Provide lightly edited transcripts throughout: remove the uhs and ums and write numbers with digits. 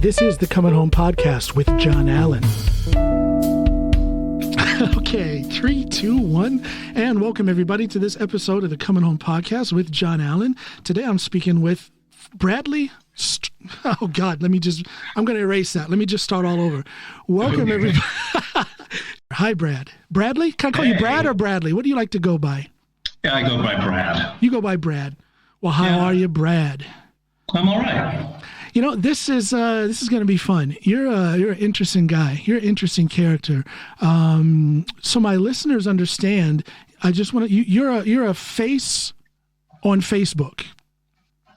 This is the Coming Home Podcast with John Allen. Okay, 3, 2, 1, and welcome everybody to this episode of the Coming Home Podcast with John Allen. Today I'm speaking with Bradley. Oh God, I'm going to erase that. Let me just start all over. Welcome everybody. Hi, Brad. Bradley? Can I call you Brad or Bradley? What do you like to go by? Yeah, I go by Brad. You go by Brad. Well, how are you, Brad? I'm all right. You know, this is going to be fun. You're an interesting guy. You're an interesting character. So my listeners understand. I just want to. You're a face on Facebook.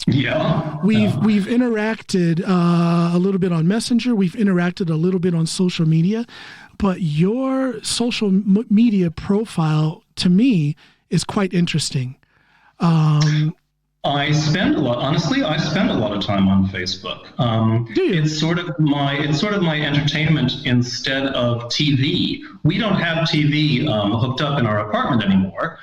Yeah. We've interacted a little bit on Messenger. We've interacted a little bit on social media, but your social media profile to me is quite interesting. I spend a lot of time on Facebook. Do you? It's sort of my entertainment instead of TV. We don't have TV hooked up in our apartment anymore.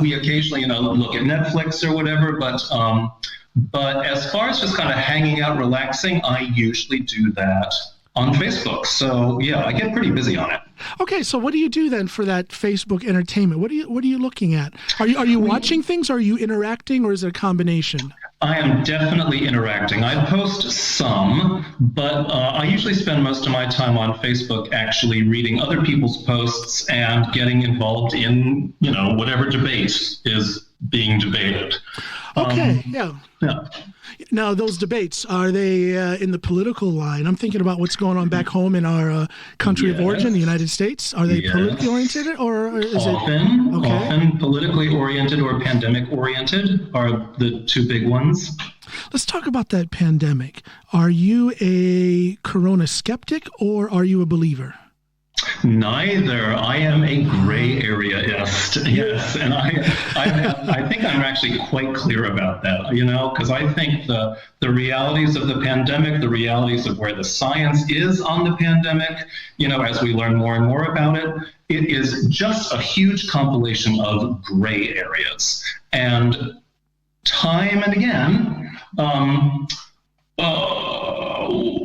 We occasionally, look at Netflix or whatever, but as far as just kind of hanging out, relaxing, I usually do that on Facebook. So yeah, I get pretty busy on it. Okay, so what do you do then for that Facebook entertainment? What are you looking at? Are you watching things? Or are you interacting, or is it a combination? I am definitely interacting. I post some, but I usually spend most of my time on Facebook actually reading other people's posts and getting involved in, whatever debate is being debated. Okay, yeah. Yeah. Now, those debates, are they in the political line? I'm thinking about what's going on back home in our country of origin, the United States. Are they politically oriented, or is often politically oriented or pandemic oriented are the two big ones. Let's talk about that pandemic. Are you a corona skeptic or are you a believer? Neither. I am a gray areaist. Yes, and I think I'm actually quite clear about that. Because I think the realities of the pandemic, the realities of where the science is on the pandemic, as we learn more and more about it, it is just a huge compilation of gray areas. And time and again,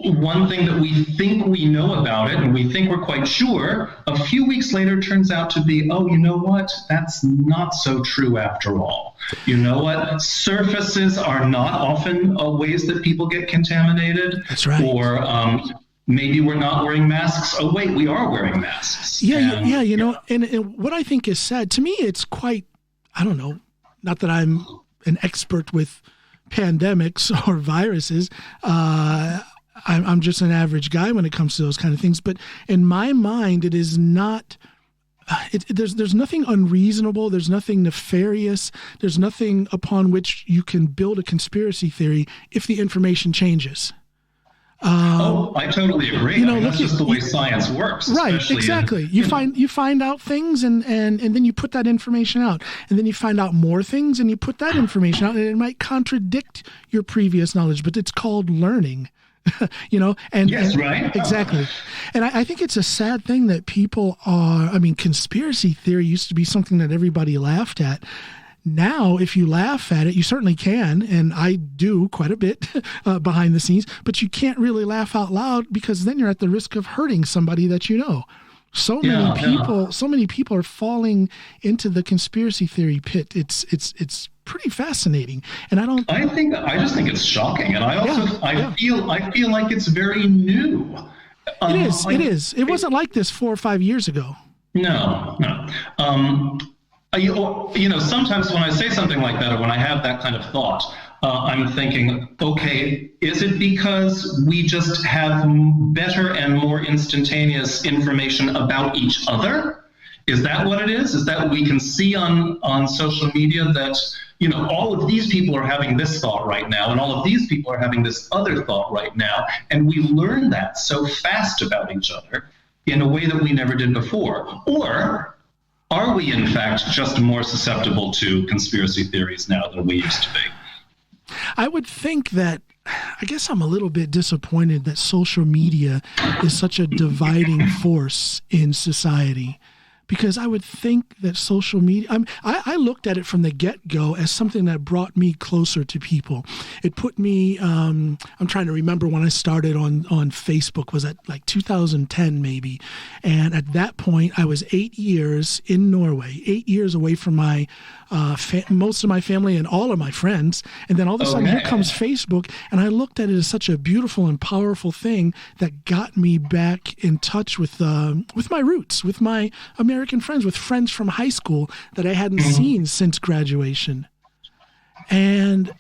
one thing that we think we know about it and we think we're quite sure, a few weeks later turns out to be, oh, you know what? That's not so true after all. You know what? Surfaces are not often ways that people get contaminated. That's right. Or maybe we're not wearing masks. Oh, wait, we are wearing masks. And what I think is sad, to me, it's quite, I don't know, not that I'm an expert with pandemics or viruses. I'm just an average guy when it comes to those kind of things. But in my mind, it is not. There's nothing unreasonable. There's nothing nefarious. There's nothing upon which you can build a conspiracy theory if the information changes. I totally agree. That's just the way science works. Right, exactly. You find out things and then you put that information out. And then you find out more things and you put that information out, and it might contradict your previous knowledge, but it's called learning. Right. Exactly. And I think it's a sad thing that people conspiracy theory used to be something that everybody laughed at. Now, if you laugh at it, you certainly can, and I do quite a bit behind the scenes, but you can't really laugh out loud because then you're at the risk of hurting somebody that you know. So many people are falling into the conspiracy theory pit. It's pretty fascinating, and I just think it's shocking, and I feel like it's very new. It is. It wasn't like this 4 or 5 years ago. No. Sometimes when I say something like that, or when I have that kind of thought, I'm thinking, okay, is it because we just have better and more instantaneous information about each other? Is that what it is? Is that we can see on social media that, all of these people are having this thought right now, and all of these people are having this other thought right now, and we learn that so fast about each other in a way that we never did before? Or are we, in fact, just more susceptible to conspiracy theories now than we used to be? I would think that, I guess I'm a little bit disappointed that social media is such a dividing force in society. because I would think that social media, I looked at it from the get-go as something that brought me closer to people. It put me, I'm trying to remember when I started on Facebook, was that like 2010 maybe? And at that point, I was 8 years in Norway, 8 years away from my most of my family and all of my friends. And then all of a sudden, here comes Facebook, and I looked at it as such a beautiful and powerful thing that got me back in touch with my roots, with my American friends, with friends from high school that I hadn't seen since graduation. And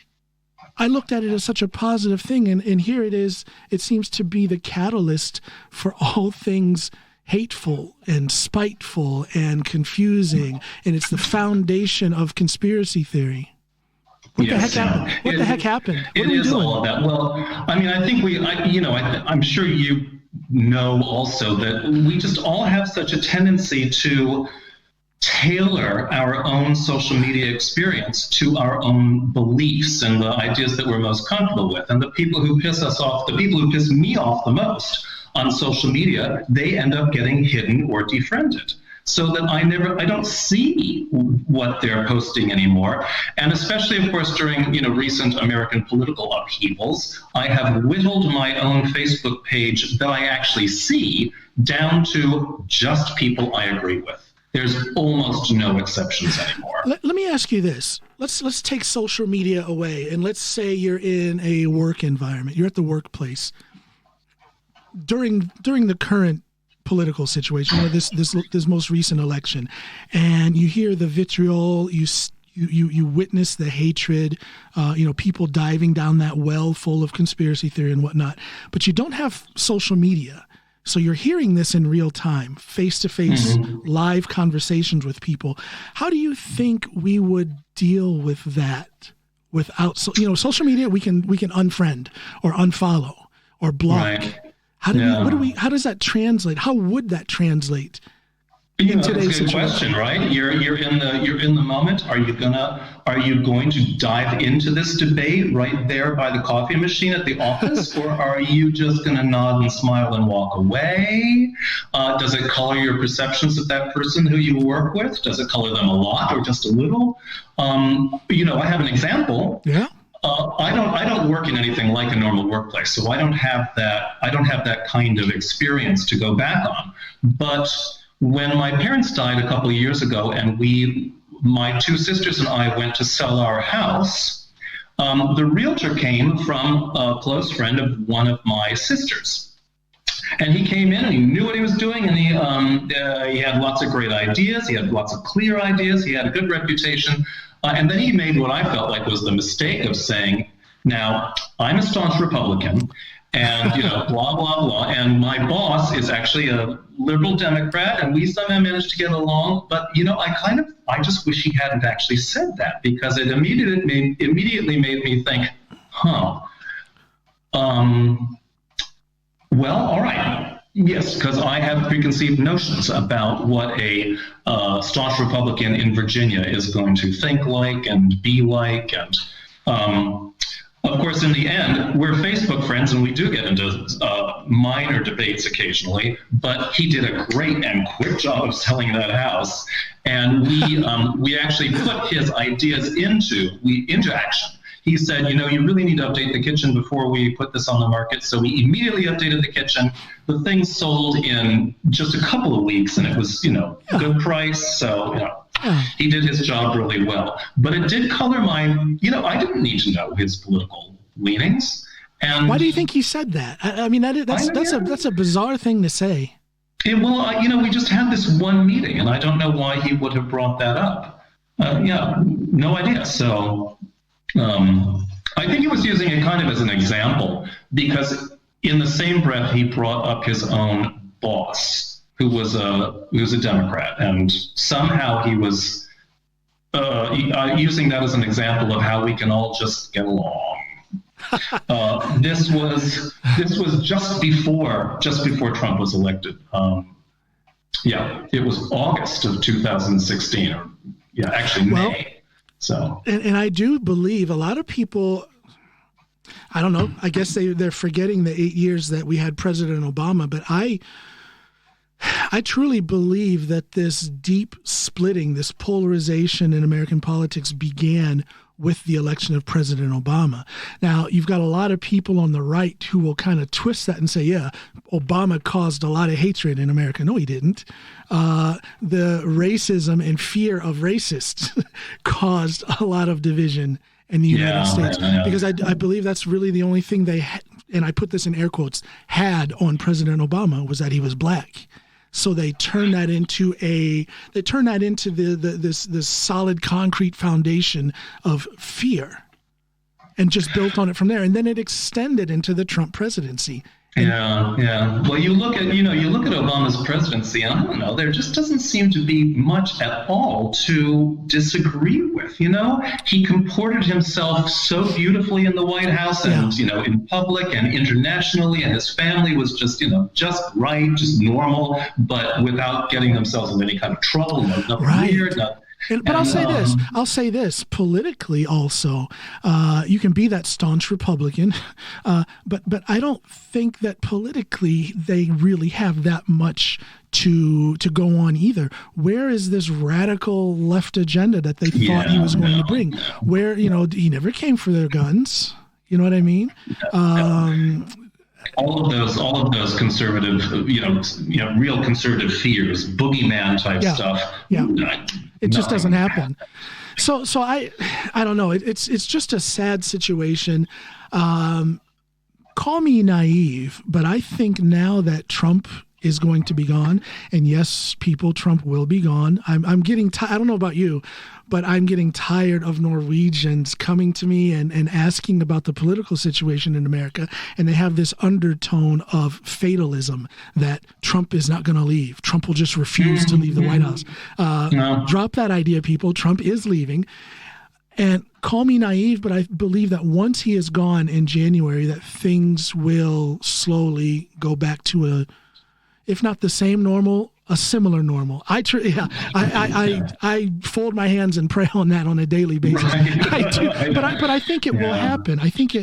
I looked at it as such a positive thing, and here it is. It seems to be the catalyst for all things hateful and spiteful and confusing, and it's the foundation of conspiracy theory. What the heck happened? What the heck happened? What it is doing? All of that. Well, I mean, I think I'm sure you know also that we just all have such a tendency to tailor our own social media experience to our own beliefs and the ideas that we're most comfortable with. And the people who piss us off, the people who piss me off the most on social media, they end up getting hidden or defriended, so that I don't see what they're posting anymore. And especially, of course, during recent American political upheavals, I have whittled my own Facebook page that I actually see down to just people I agree with. There's almost no exceptions anymore. Let me ask you this. Let's take social media away, and let's say you're in a work environment. You're at the workplace. During the current political situation, or this most recent election, and you hear the vitriol, you witness the hatred, people diving down that well full of conspiracy theory and whatnot, but you don't have social media. So you're hearing this in real time, face-to-face, live conversations with people. How do you think we would deal with that without, social media? We can unfriend or unfollow or block. Right. How does that translate? How would that translate in today's situation? That's a good question, right? You're in the moment. Are you going to dive into this debate right there by the coffee machine at the office, or are you just going to nod and smile and walk away? Does it color your perceptions of that person who you work with? Does it color them a lot or just a little? I have an example. Yeah. I don't work in anything like a normal workplace, so I don't have that kind of experience to go back on. But when my parents died a couple of years ago, and my two sisters and I went to sell our house, the realtor came from a close friend of one of my sisters. And he came in and he knew what he was doing, and he had lots of great ideas. He had lots of clear ideas. He had a good reputation. And then he made what I felt like was the mistake of saying, now, I'm a staunch Republican, and, blah, blah, blah. And my boss is actually a liberal Democrat, and we somehow managed to get along. But, I just wish he hadn't actually said that, because it immediately made me think, well, all right. Yes, because I have preconceived notions about what a staunch Republican in Virginia is going to think like and be like. And of course, in the end, we're Facebook friends, and we do get into minor debates occasionally. But he did a great and quick job of selling that house. And we actually put his ideas into action. He said, you really need to update the kitchen before we put this on the market. So we immediately updated the kitchen. The thing sold in just a couple of weeks, and it was, good price. So, he did his job really well. But it did color my, I didn't need to know his political leanings. And why do you think he said that? I mean, that's a bizarre thing to say. We just had this one meeting, and I don't know why he would have brought that up. No idea. So I think he was using it kind of as an example, because in the same breath, he brought up his own boss, who was a Democrat, and somehow he was using that as an example of how we can all just get along. This was just before Trump was elected. It was August of 2016, actually May. So, and I do believe a lot of people, I don't know, I guess they're forgetting the 8 years that we had President Obama, but I truly believe that this deep splitting, this polarization in American politics began with the election of President Obama. Now, you've got a lot of people on the right who will kind of twist that and say, yeah, Obama caused a lot of hatred in America. No, he didn't. The racism and fear of racists caused a lot of division in the United States, because I believe that's really the only thing they had, and I put this in air quotes, had on President Obama, was that he was black. So they turned that into this solid concrete foundation of fear, and just built on it from there. And then it extended into the Trump presidency. Yeah. Well, you look at Obama's presidency, and I don't know, there just doesn't seem to be much at all to disagree with. He comported himself so beautifully in the White House, and in public and internationally, and his family was just right, just normal, but without getting themselves in any kind of trouble. Nothing weird. But I'll say this politically also, you can be that staunch Republican, but I don't think that politically they really have that much to go on either. Where is this radical left agenda that they thought he was going to bring? Where, he never came for their guns. You know what I mean? All of those conservative, real conservative fears, boogeyman type stuff. Yeah. It just doesn't happen. So I don't know. It's just a sad situation. Call me naive, but I think now that Trump is going to be gone, and yes, Trump will be gone. I'm getting I don't know about you, but I'm getting tired of Norwegians coming to me and asking about the political situation in America, and they have this undertone of fatalism that Trump is not going to leave. Trump will just refuse to leave the White House. Drop that idea, people. Trump is leaving. And call me naive, but I believe that once he is gone in January, that things will slowly go back to if not the same normal, a similar normal. I fold my hands and pray on that on a daily basis. Right. I do, but I think it will happen. I think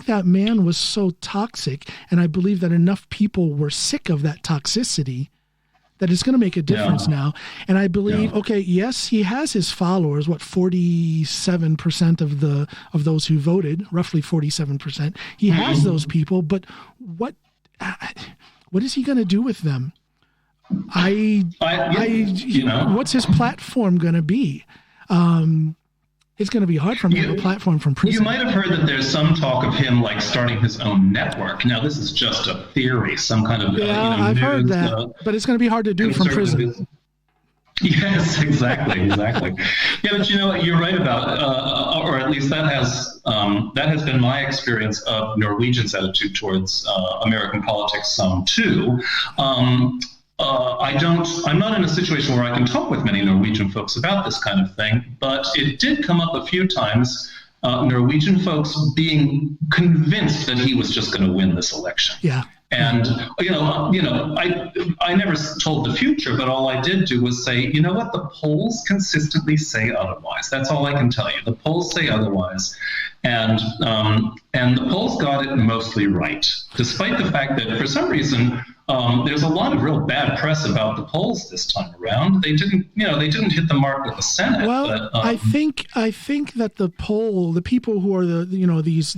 that man was so toxic, and I believe that enough people were sick of that toxicity that it's going to make a difference now. And I believe, yes, he has his followers. 47% of those who voted, roughly 47%. He has those people, but what is he going to do with them? What's his platform going to be? It's going to be hard for him to have a platform from prison. You might have heard that there's some talk of him starting his own network. Now, this is just a theory, some kind of I've heard that, but it's going to be hard to do from prison. Yes, exactly. Yeah, but you're right about, or at least that has been my experience of Norwegians' attitude towards American politics some too. I'm not in a situation where I can talk with many Norwegian folks about this kind of thing, but it did come up a few times, Norwegian folks being convinced that he was just going to win this election. Yeah. And, I never told the future, but all I did do was say, you know what, the polls consistently say otherwise. That's all I can tell you. The polls say otherwise. And the polls got it mostly right, despite the fact that for some reason, there's a lot of real bad press about the polls this time around. They didn't hit the mark with the Senate. Well, but, I think that the people who are these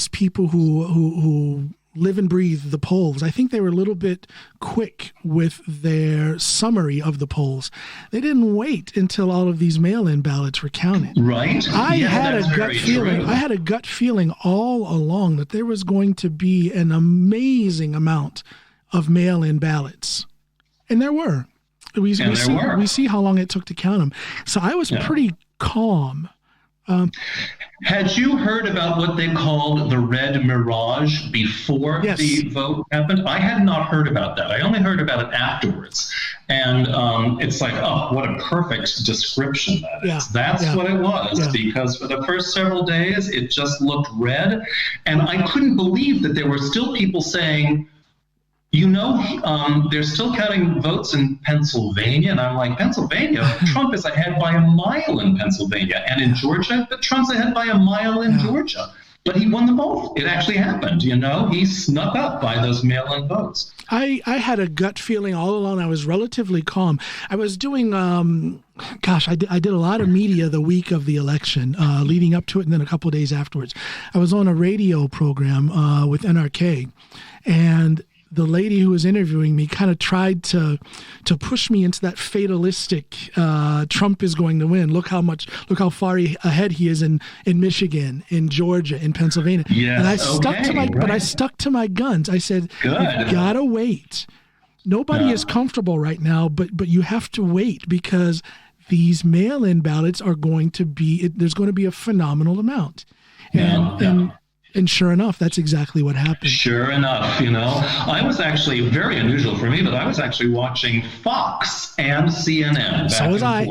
people who live and breathe the polls, I think they were a little bit quick with their summary of the polls. They didn't wait until all of these mail-in ballots were counted. Right. I had a gut feeling all along that there was going to be an amazing amount of mail-in ballots. And there were. We see how long it took to count them. So I was pretty calm. Had you heard about what they called the red mirage before the vote happened? I had not heard about that. I only heard about it afterwards. And it's like, oh, what a perfect description that is. That's what it was, because for the first several days, it just looked red. And I couldn't believe that there were still people saying, they're still counting votes in Pennsylvania. And I'm like, Pennsylvania? Trump is ahead by a mile in Pennsylvania. And in Georgia, Trump's ahead by a mile in Georgia. But he won them both. It actually happened, He snuck up by those mail-in votes. I had a gut feeling all along. I was relatively calm. I was doing, I did a lot of media the week of the election, leading up to it, and then a couple of days afterwards. I was on a radio program with NRK, and the lady who was interviewing me kind of tried to push me into that fatalistic Trump is going to win. Look how far ahead he is in Michigan, in Georgia, in Pennsylvania. Yes, and I stuck to my guns. I said, "You gotta wait. Nobody is comfortable right now, but you have to wait because these mail-in ballots are going to be there's going to be a phenomenal amount." And sure enough, that's exactly what happened. Sure enough, I was actually, very unusual for me, but I was actually watching Fox and CNN So was I.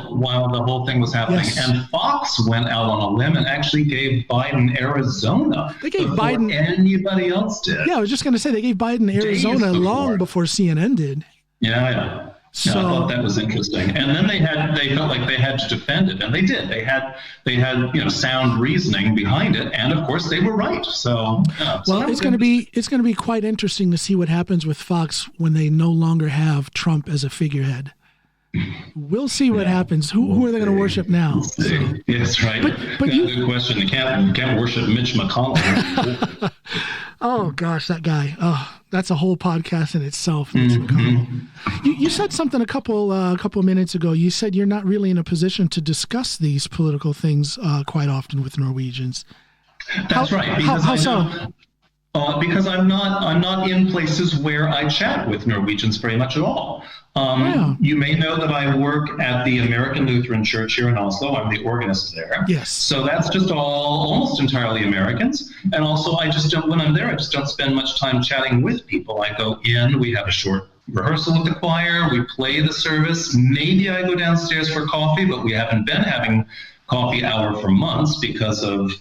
While the whole thing was happening. Yes. And Fox went out on a limb and actually gave Biden Arizona. They gave before Biden anybody else did. Yeah, I was just going to say they gave Biden Arizona long before CNN did. Yeah. So, I thought that was interesting. And then they felt like they had to defend it, and they did. They had sound reasoning behind it, and of course they were right. So it's going to be quite interesting to see what happens with Fox when they no longer have Trump as a figurehead. We'll see what happens. Who are they going to worship now? Yes, right. But good question. You can't worship Mitch McConnell. Oh gosh, that guy. Oh, that's a whole podcast in itself. Mitch McConnell. You said something a couple minutes ago. You said you're not really in a position to discuss these political things quite often with Norwegians. That's right. How so? Because I'm not in places where I chat with Norwegians very much at all. You may know that I work at the American Lutheran Church here in Oslo. I'm the organist there. Yes. So that's just almost entirely Americans. And also when I'm there, I just don't spend much time chatting with people. I go in, we have a short rehearsal with the choir, we play the service. Maybe I go downstairs for coffee, but we haven't been having coffee hour for months because of,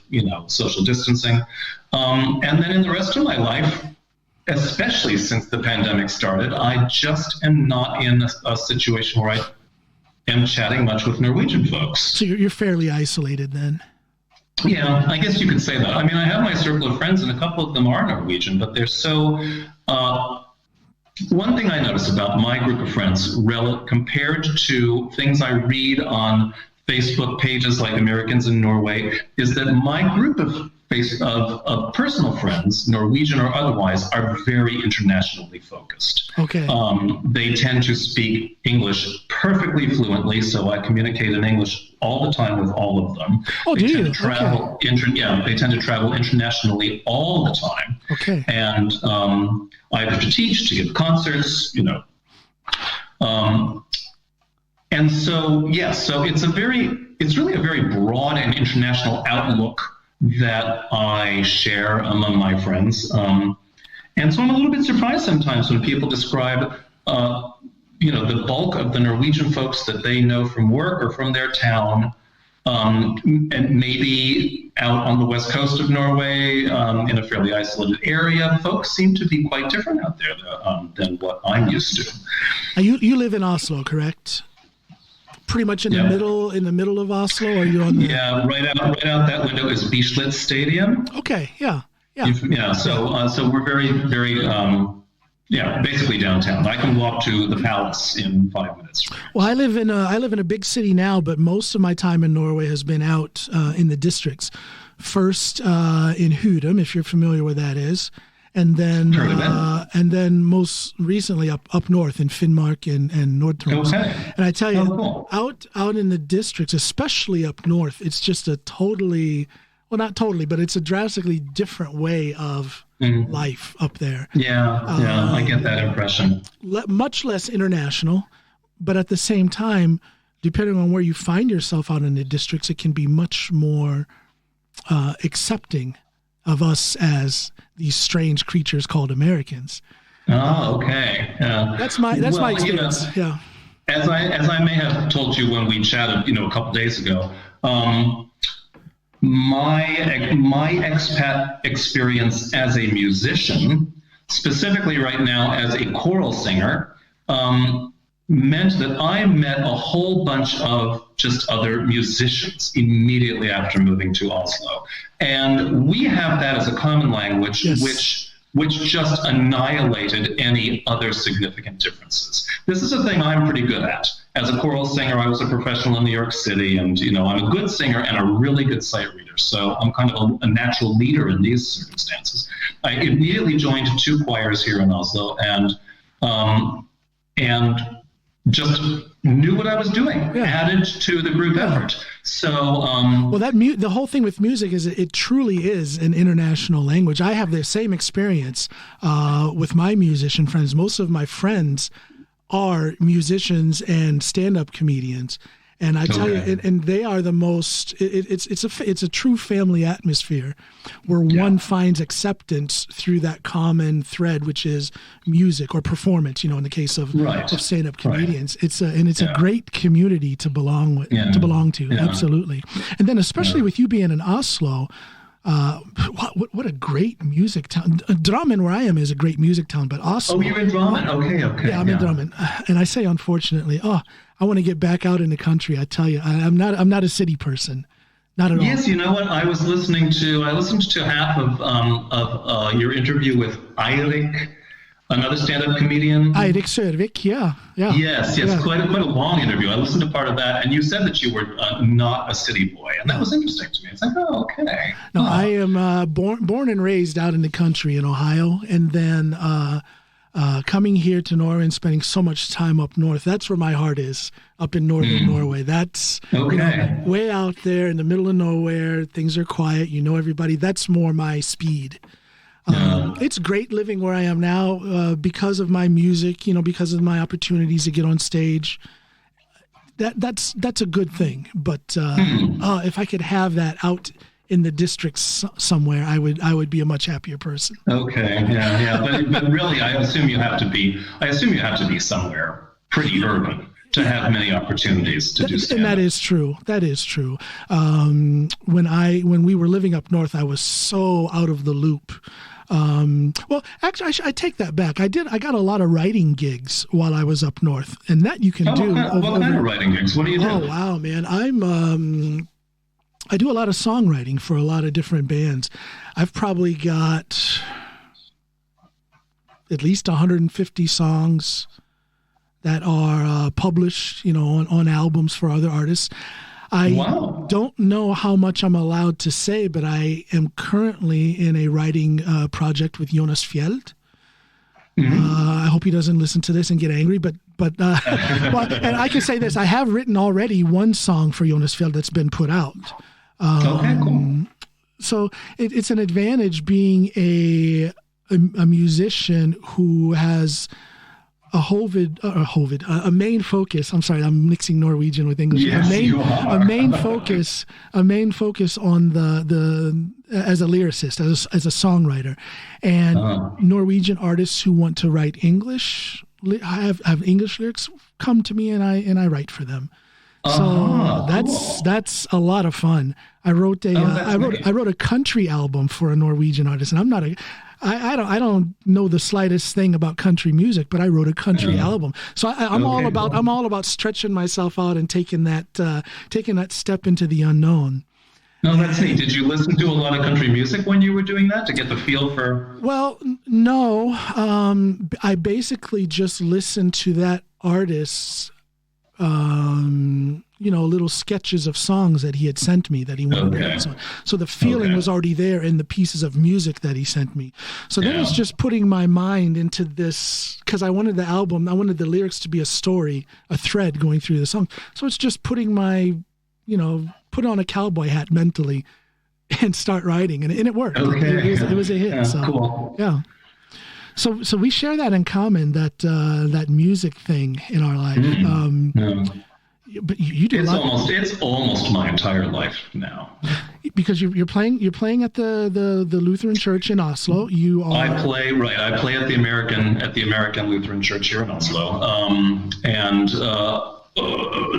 social distancing. And then in the rest of my life, especially since the pandemic started, I just am not in a situation where I am chatting much with Norwegian folks. So you're fairly isolated then? Yeah, I guess you could say that. I mean, I have my circle of friends, and a couple of them are Norwegian, but they're so... one thing I notice about my group of friends, compared to things I read on Facebook pages like Americans in Norway, is that my group of personal friends, Norwegian or otherwise, are very internationally focused. Okay. They tend to speak English perfectly fluently, so I communicate in English all the time with all of them. Oh, do you? They tend to travel internationally all the time. Okay. And either to teach, to give concerts, and so, yes, so it's really a very broad and international outlook that I share among my friends. And so I'm a little bit surprised sometimes when people describe, the bulk of the Norwegian folks that they know from work or from their town, and maybe out on the west coast of Norway, in a fairly isolated area. Folks seem to be quite different out there than what I'm used to. You live in Oslo, correct? Pretty much in the middle of Oslo, or you're on the... Yeah, right out that window is Bislett Stadium. Okay, yeah. So we're very, very, basically downtown. I can walk to the palace in 5 minutes. Well, I live in a big city now, but most of my time in Norway has been out in the districts. First in Hudum, if you're familiar where that is. And then most recently up north in Finnmark and Nord-Troms. Okay. And I tell you, cool. out in the districts, especially up north, it's just a not totally, but it's a drastically different way of life up there. Yeah, I get that impression. Much less international, but at the same time, depending on where you find yourself out in the districts, it can be much more accepting of us as these strange creatures called Americans. Oh, okay. That's my experience. Yeah. As I may have told you when we chatted, a couple days ago, my expat experience as a musician, specifically right now as a choral singer, meant that I met a whole bunch of just other musicians immediately after moving to Oslo. And we have that as a common language, which just annihilated any other significant differences. This is a thing I'm pretty good at. As a choral singer, I was a professional in New York City, and I'm a good singer and a really good sight reader. So I'm kind of a natural leader in these circumstances. I immediately joined 2 choirs here in Oslo, and just knew what I was doing, added to the group effort. So, well, the whole thing with music is it truly is an international language. I have the same experience with my musician friends. Most of my friends are musicians and stand-up comedians. And I tell you, and they are the most. It's a true family atmosphere, where one finds acceptance through that common thread, which is music or performance. In the case of stand-up comedians, it's a great community to belong to. Yeah. Absolutely, and then especially with you being in Oslo. What a great music town. Drammen, where I am, is a great music town, but Oslo. Oh, you're in Drammen? Okay. Yeah, I'm in Drammen. And I say, unfortunately, I want to get back out in the country. I tell you, I'm not a city person. Not at all. Yes, you know what? I listened to half of your interview with Eirik, another stand-up comedian. Eirik Sørvik, yeah. Yes, quite a long interview. I listened to part of that, and you said that you were not a city boy, and that was interesting to me. It's like, okay. No, I am born and raised out in the country in Ohio, and then coming here to Norway and spending so much time up north. That's where my heart is, up in northern Norway. That's way out there in the middle of nowhere. Things are quiet. Everybody. That's more my speed. It's great living where I am now because of my music, because of my opportunities to get on stage. That's a good thing. But if I could have that out in the districts somewhere, I would be a much happier person. Okay, yeah. But really, I assume you have to be somewhere pretty urban to have many opportunities to do stand-up. And that is true. When we were living up north, I was so out of the loop. Well, actually, I take that back. I got a lot of writing gigs while I was up north, and that you can do. What kind of writing gigs? What do you do? Oh, wow, man. I do a lot of songwriting for a lot of different bands. I've probably got at least 150 songs that are published, on albums for other artists. I don't know how much I'm allowed to say, but I am currently in a writing project with Jonas Fjeld. I hope he doesn't listen to this and get angry, but and I can say this: I have written already one song for Jonas Fjeld that's been put out. Cool. So it's an advantage being a musician who has a main focus. I'm sorry, I'm mixing Norwegian with English. Yes, a main focus on the as a lyricist, as a songwriter, and Norwegian artists who want to write English, have English lyrics, come to me and I write for them. So that's a lot of fun. I wrote a country album for a Norwegian artist, and I don't know the slightest thing about country music, but I wrote a country album. So I'm all about stretching myself out and taking that step into the unknown. No, that's neat. Did you listen to a lot of country music when you were doing that to get the feel for? Well, no. I basically just listened to that artist's little sketches of songs that he had sent me that he wanted to write. So the feeling was already there in the pieces of music that he sent me. So then it's just putting my mind into this, because I wanted the lyrics to be a story, a thread going through the song. So it's just putting put on a cowboy hat mentally and start writing, and it worked. It was a hit. Cool. Yeah. So we share that in common, that music thing in our life. But you do it's almost my entire life now. Because you're playing at the Lutheran Church in Oslo. I play at the American Lutheran Church here in Oslo. And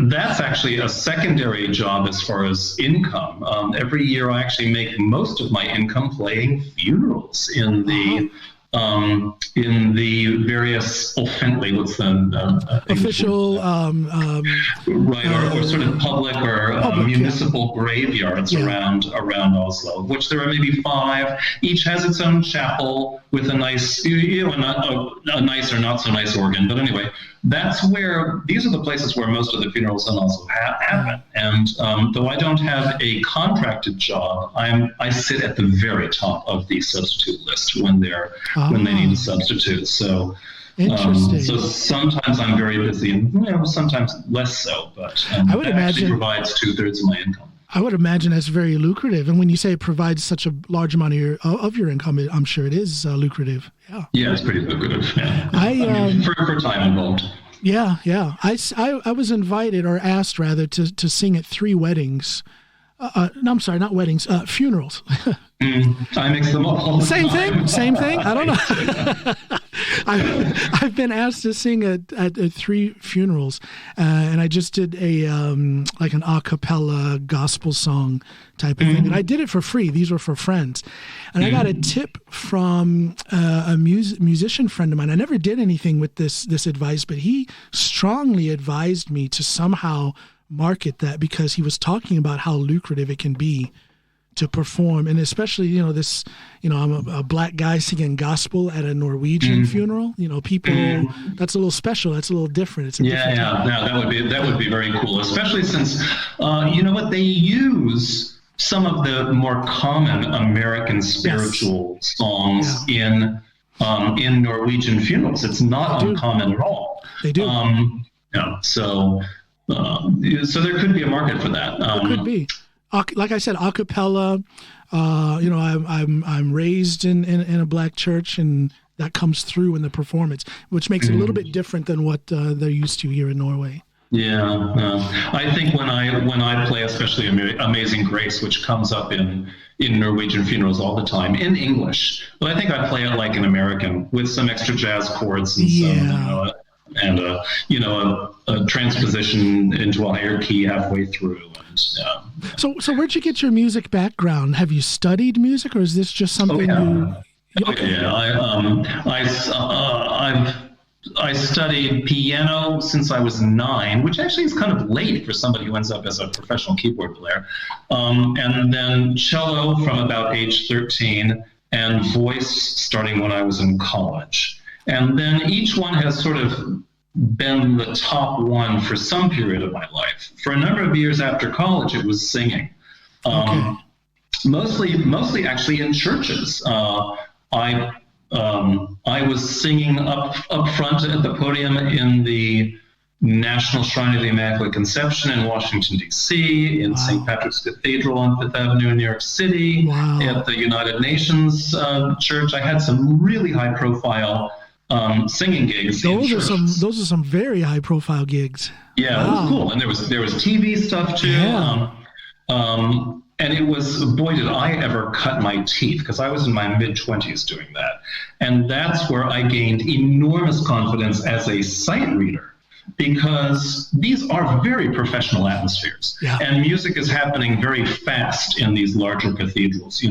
that's actually a secondary job as far as income. Every year I actually make most of my income playing funerals in the in the various official right, or sort of public municipal graveyards around Oslo, of which there are maybe 5. Each has its own chapel with a nice, a nice or not so nice organ. But anyway, these are the places where most of the funerals in Oslo happen. And though I don't have a contracted job, I sit at the very top of the substitute list when they need a substitute. So. Interesting. So sometimes I'm very busy, and sometimes less so. But I would imagine actually provides 2/3 of my income. I would imagine that's very lucrative. And when you say it provides such a large amount of your income, I'm sure it is lucrative. Yeah. Yeah, it's pretty lucrative. Yeah. For time involved. Yeah, yeah. I was invited, or asked rather, to sing at 3 weddings. No, I'm sorry, not weddings. Funerals. I mix them up all the time. Same thing. I don't know. I've been asked to sing at 3 funerals, and I just did like an a cappella gospel song type of thing, and I did it for free. These were for friends, and I got a tip from a musician friend of mine. I never did anything with this advice, but he strongly advised me to somehow market that, because he was talking about how lucrative it can be to perform, and especially I'm a black guy singing gospel at a Norwegian funeral. People that's a little special. That's a little different. It's that would be very cool, especially since they use some of the more common American spiritual songs in Norwegian funerals. It's not uncommon at all. They do. So there could be a market for that. It could be. Like I said, a cappella. I'm raised in a black church, and that comes through in the performance, which makes it a little bit different than what they're used to here in Norway. Yeah, I think when I play, especially Amazing Grace, which comes up in Norwegian funerals all the time in English, but I think I play it like an American with some extra jazz chords and some, a transposition into a higher key halfway through. So where'd you get your music background? Have you studied music, or is this just something you? Okay. Yeah, I studied piano since I was 9, which actually is kind of late for somebody who ends up as a professional keyboard player. And then cello from about age 13, and voice starting when I was in college. And then each one has sort of been the top one for some period of my life. For a number of years after college, it was singing. Mostly actually in churches. I was singing up front at the podium in the National Shrine of the Immaculate Conception in Washington, D.C., in St. Patrick's Cathedral on Fifth Avenue in New York City, at the United Nations Church. I had some really high-profile singing gigs. Those are some very high-profile gigs. Yeah, it was cool, and there was TV stuff too. Yeah. And it was, boy, did I ever cut my teeth, because I was in my mid-20s doing that, and that's where I gained enormous confidence as a sight reader, because these are very professional atmospheres, and music is happening very fast in these larger cathedrals.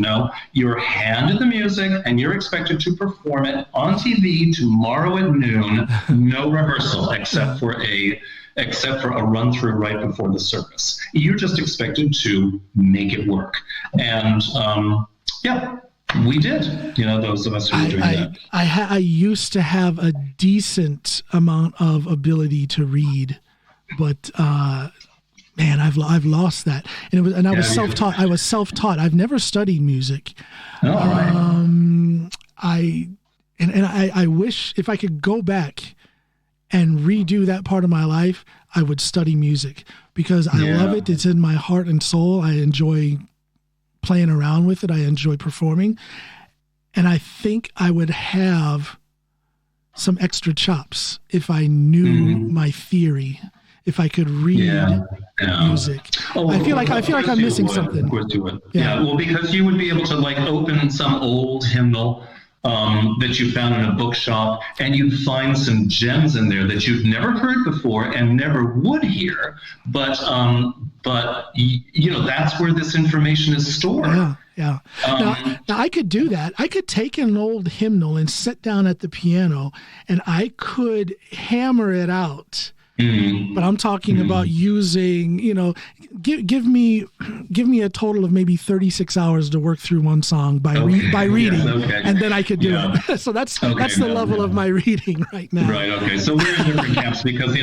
You're handed the music and you're expected to perform it on TV tomorrow at noon, no rehearsal except for a run through right before the service. You're just expected to make it work, and we did. Those of us who were doing that. I used to have a decent amount of ability to read, but man, I've lost that. And I was self-taught. I was self-taught. I've never studied music. I wish if I could go back and redo that part of my life, I would study music, because I love it. It's in my heart and soul. I enjoy playing around with it. I enjoy performing. And I think I would have some extra chops if I knew my theory, if I could read music. I feel like I'm missing something. Of course you would. Yeah, well, because you would be able to open some old hymnal that you found in a bookshop, and you'd find some gems in there that you've never heard before and never would hear. But that's where this information is stored. Yeah. Yeah. Now I could do that. I could take an old hymnal and sit down at the piano and I could hammer it out. But I'm talking about using, give me a total of maybe 36 hours to work through one song by reading, and then I could do it. So that's the level of my reading right now. Right. Okay. So we're in different camps because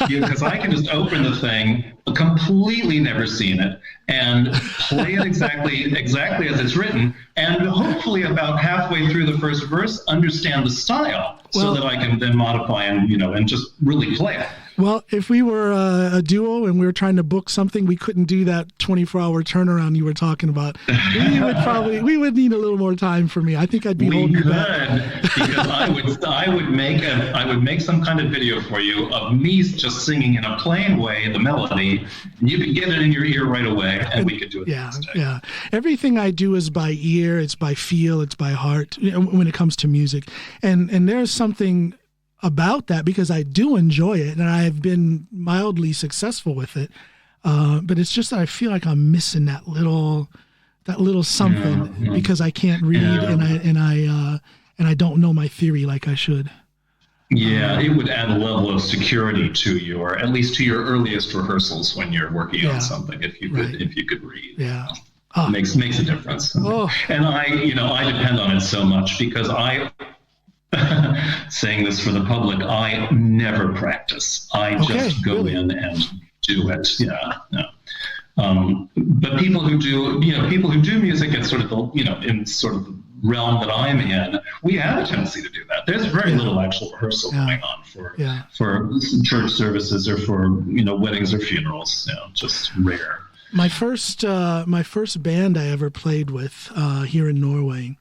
because I can just open the thing, completely never seen it, and play it exactly as it's written, and hopefully about halfway through the first verse understand the style, so that I can then modify and just really play it. Well, if we were a duo and we were trying to book something, we couldn't do that 24-hour turnaround you were talking about. We would need a little more time for me. I think I'd be holding you back. Because I would make some kind of video for you of me just singing in a plain way the melody, and you could get it in your ear right away, and we could do it. Yeah. Everything I do is by ear, it's by feel, it's by heart when it comes to music, and there's something about that because I do enjoy it and I've been mildly successful with it. But it's just that I feel like I'm missing that little something because I can't read and I don't know my theory like I should. Yeah, it would add a level of security to your, at least to your earliest rehearsals when you're working on something. If you could read, makes a difference. And I depend on it so much because saying this for the public, I never practice. I just go in and do it. But people who do music at sort of in sort of the realm that I'm in, we have a tendency to do that. There's very little actual rehearsal going on for church services or for weddings or funerals. Just rare. My first band I ever played with here in Norway.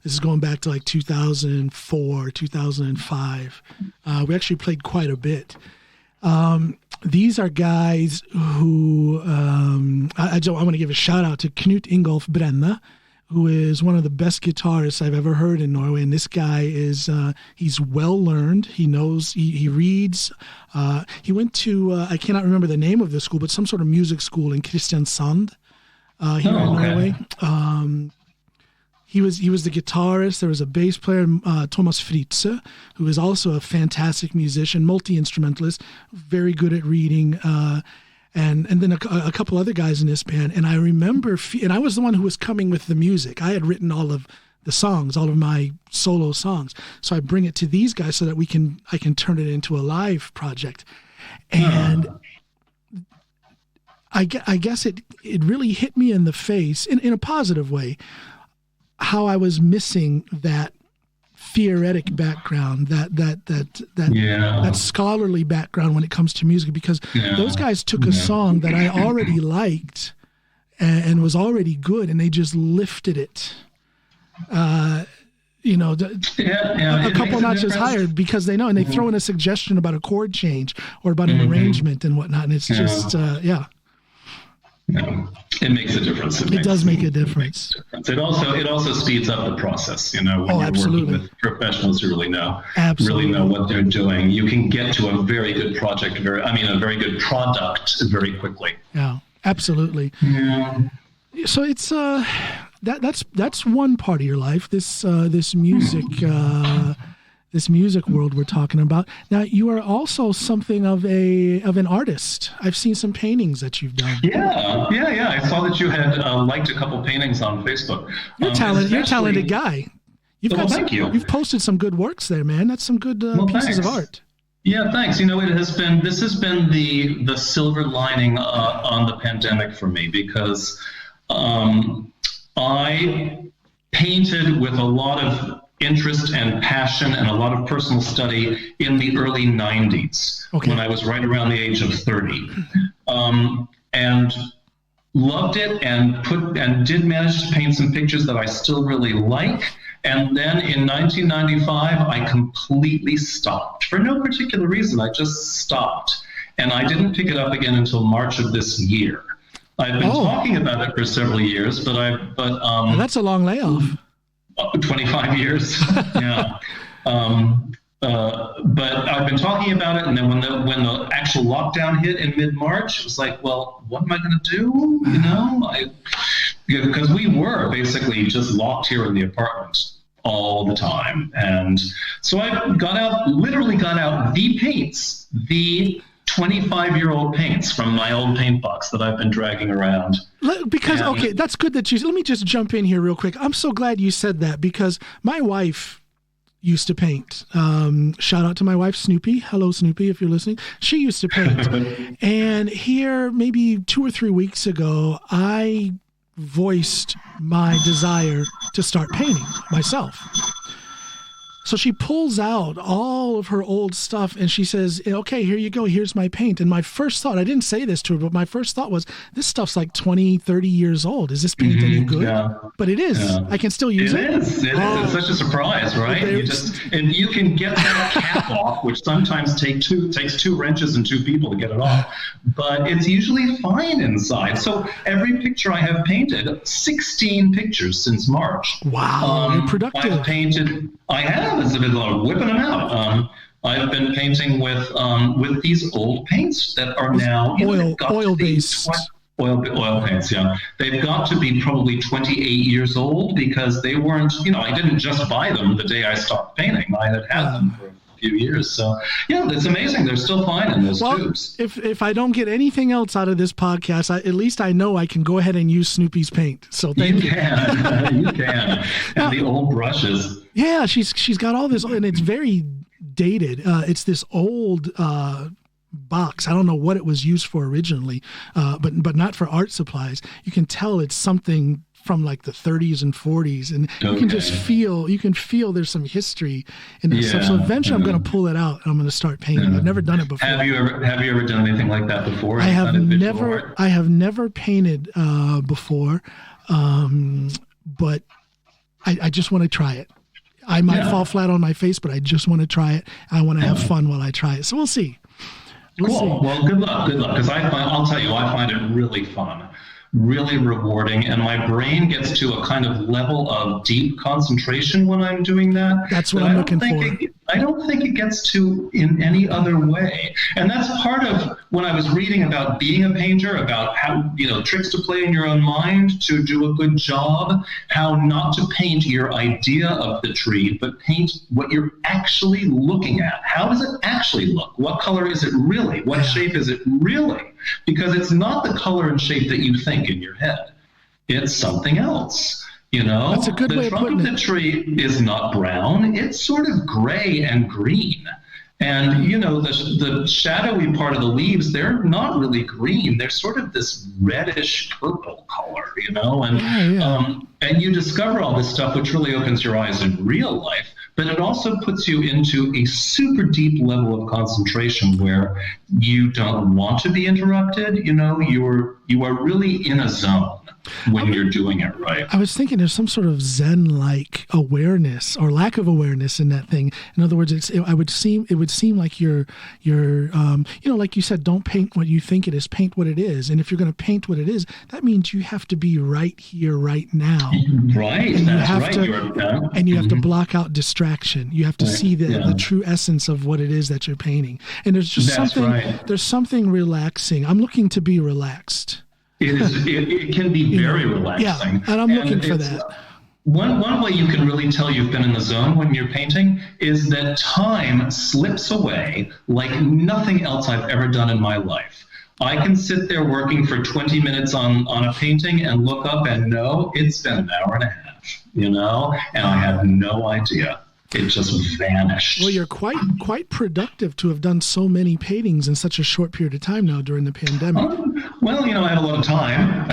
This is going back to like 2004, 2005. We actually played quite a bit. These are guys who I want to give a shout out to Knut Ingolf Brenne, who is one of the best guitarists I've ever heard in Norway. And this guy is he's well learned. He knows he reads. He went to I cannot remember the name of the school, but some sort of music school in Kristiansand here in Norway. He was the guitarist. There was a bass player, Thomas Fritze, who is also a fantastic musician, multi-instrumentalist, very good at reading, and then a couple other guys in this band. And I remember, and I was the one who was coming with the music. I had written all of the songs, all of my solo songs. So I bring it to these guys so that I can turn it into a live project. And I guess it really hit me in the face in a positive way, how I was missing that theoretic background, that scholarly background when it comes to music, because those guys took a song that I already liked and was already good, and they just lifted it, a couple notches higher because they know, and they throw in a suggestion about a chord change or about an arrangement and whatnot, and it's just it makes a difference. It does make a difference. It also speeds up the process. When you're absolutely. working with professionals who really know Absolutely. what they're doing, you can get to a very good project, a very good product very quickly. Yeah, absolutely. Yeah. So it's that's one part of your life. This music. This music world we're talking about. Now, you are also something of an artist. I've seen some paintings that you've done. Yeah. I saw that you had liked a couple paintings on Facebook. You're a talented guy. Thank you. You've posted some good works there, man. That's some good pieces of art. Yeah, thanks. This has been the silver lining on the pandemic for me, because I painted with a lot of interest and passion and a lot of personal study in the early 90s, when I was right around the age of 30, and loved it and did manage to paint some pictures that I still really like. And then in 1995, I completely stopped for no particular reason. I just stopped, and I didn't pick it up again until March of this year. I've been talking about it for several years, but that's a long layoff. 25 years. Yeah. But I've been talking about it, and then when the actual lockdown hit in mid-March, it was like, well, what am I going to do? Because we were basically just locked here in the apartment all the time. And so I literally got out the paints, the 25-year-old paints from my old paint box that I've been dragging around. Because, okay, that's good that let me just jump in here real quick. I'm so glad you said that, because my wife used to paint. Shout out to my wife, Snoopy. Hello, Snoopy, if you're listening. She used to paint. And here, maybe 2 or 3 weeks ago, I voiced my desire to start painting myself. So she pulls out all of her old stuff and she says, okay, here you go. Here's my paint. And my first thought, I didn't say this to her, but my first thought was, this stuff's like 20, 30 years old. Is this paint any good? Yeah. But it is. Yeah. I can still use it. It is. It's such a surprise, right? And you can get that cap off, which sometimes takes 2 wrenches and 2 people to get it off. But it's usually fine inside. So every picture I have painted, 16 pictures since March. Wow, you're productive. I have. It's been whipping them out. I've been painting with these old paints that are now oil-based. Oil paints, yeah. They've got to be probably 28 years old, because they weren't, I didn't just buy them the day I stopped painting. I had them for a few years. So, yeah, it's amazing. They're still fine in those tubes. If I don't get anything else out of this podcast, at least I know I can go ahead and use Snoopy's paint. So thank you. You can. And the old brushes. Yeah, she's got all this, and it's very dated. It's this old box. I don't know what it was used for originally, but not for art supplies. You can tell it's something from like the 30s and 40s, and you can just feel there's some history in that stuff. So eventually I'm going to pull it out and I'm going to start painting. I've never done it before. Have you ever done anything like that before? I have never painted before, but I just want to try it. I might fall flat on my face, but I just want to try it. I want to have fun while I try it. So we'll see. Cool. Well, good luck. Because I'll tell you, I find it really fun, really rewarding, and my brain gets to a kind of level of deep concentration when I'm doing that. That's what I'm looking for. I don't think it gets to in any other way. And that's part of when I was reading about being a painter, about how, tricks to play in your own mind to do a good job, how not to paint your idea of the tree, but paint what you're actually looking at. How does it actually look? What color is it really? What shape is it really? Because it's not the color and shape that you think in your head. It's something else. That's a good way of putting it. The trunk of the tree is not brown. It's sort of gray and green. And, the shadowy part of the leaves, they're not really green. They're sort of this reddish purple color, and you discover all this stuff, which really opens your eyes in real life. But it also puts you into a super deep level of concentration where you don't want to be interrupted. You are really in a zone when you're doing it right. I was thinking there's some sort of Zen-like awareness or lack of awareness in that thing. In other words, it would seem like you're like you said, don't paint what you think it is, paint what it is. And if you're going to paint what it is, that means you have to be right here, right now. Right. And that's right. You have to block out distraction. You have to see the true essence of what it is that you're painting. And there's just there's something relaxing. I'm looking to be relaxed. It can be very relaxing. Yeah, and I'm looking for that. One way you can really tell you've been in the zone when you're painting is that time slips away like nothing else I've ever done in my life. I can sit there working for 20 minutes on a painting and look up and know it's been an hour and a half, and I have no idea. It just vanished. Well, you're quite productive to have done so many paintings in such a short period of time now during the pandemic. Well, I have a lot of time,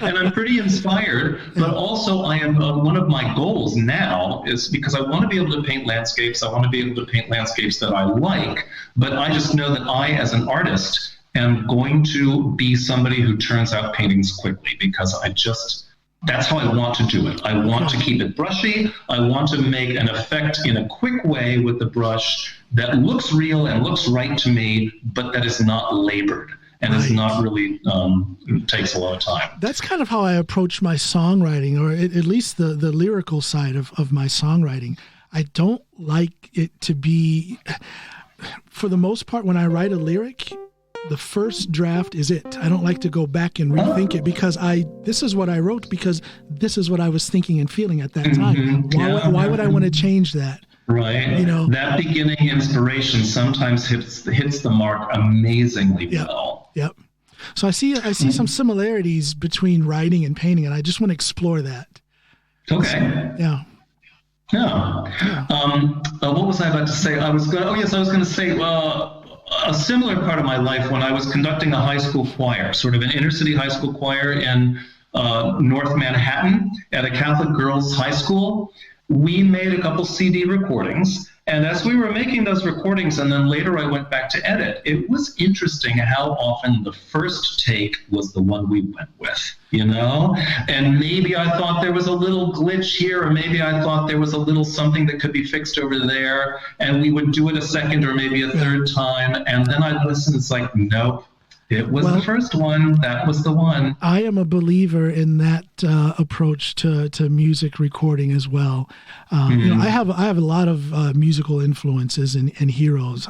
and I'm pretty inspired. But also, I am one of my goals now is because I want to be able to paint landscapes. I want to be able to paint landscapes that I like. But I just know that I, as an artist, am going to be somebody who turns out paintings quickly because that's how I want to do it. I want to keep it brushy. I want to make an effect in a quick way with the brush that looks real and looks right to me, but that is not labored. and it's not really, it takes a lot of time. That's kind of how I approach my songwriting, or at least the lyrical side of my songwriting. I don't like it to be, for the most part, when I write a lyric, the first draft is it. I don't like to go back and rethink it, because this is what I wrote because this is what I was thinking and feeling at that time. Why would I want to change that? Right. You know, that beginning inspiration sometimes hits the mark amazingly well. Yep. So I see some similarities between writing and painting, and I just want to explore that. Okay. Yeah. What was I about to say? I was going to say a similar part of my life when I was conducting a high school choir, sort of an inner city high school choir in North Manhattan at a Catholic girls' high school. We made a couple CD recordings, and as we were making those recordings, and then later I went back to edit, it was interesting how often the first take was the one we went with, you know? And maybe I thought there was a little glitch here, or maybe I thought there was a little something that could be fixed over there, and we would do it a second or maybe a third time, and then I'd listen, it's like, nope. It was the first one. That was the one. I am a believer in that approach to music recording as well. You know, I have a lot of musical influences and heroes.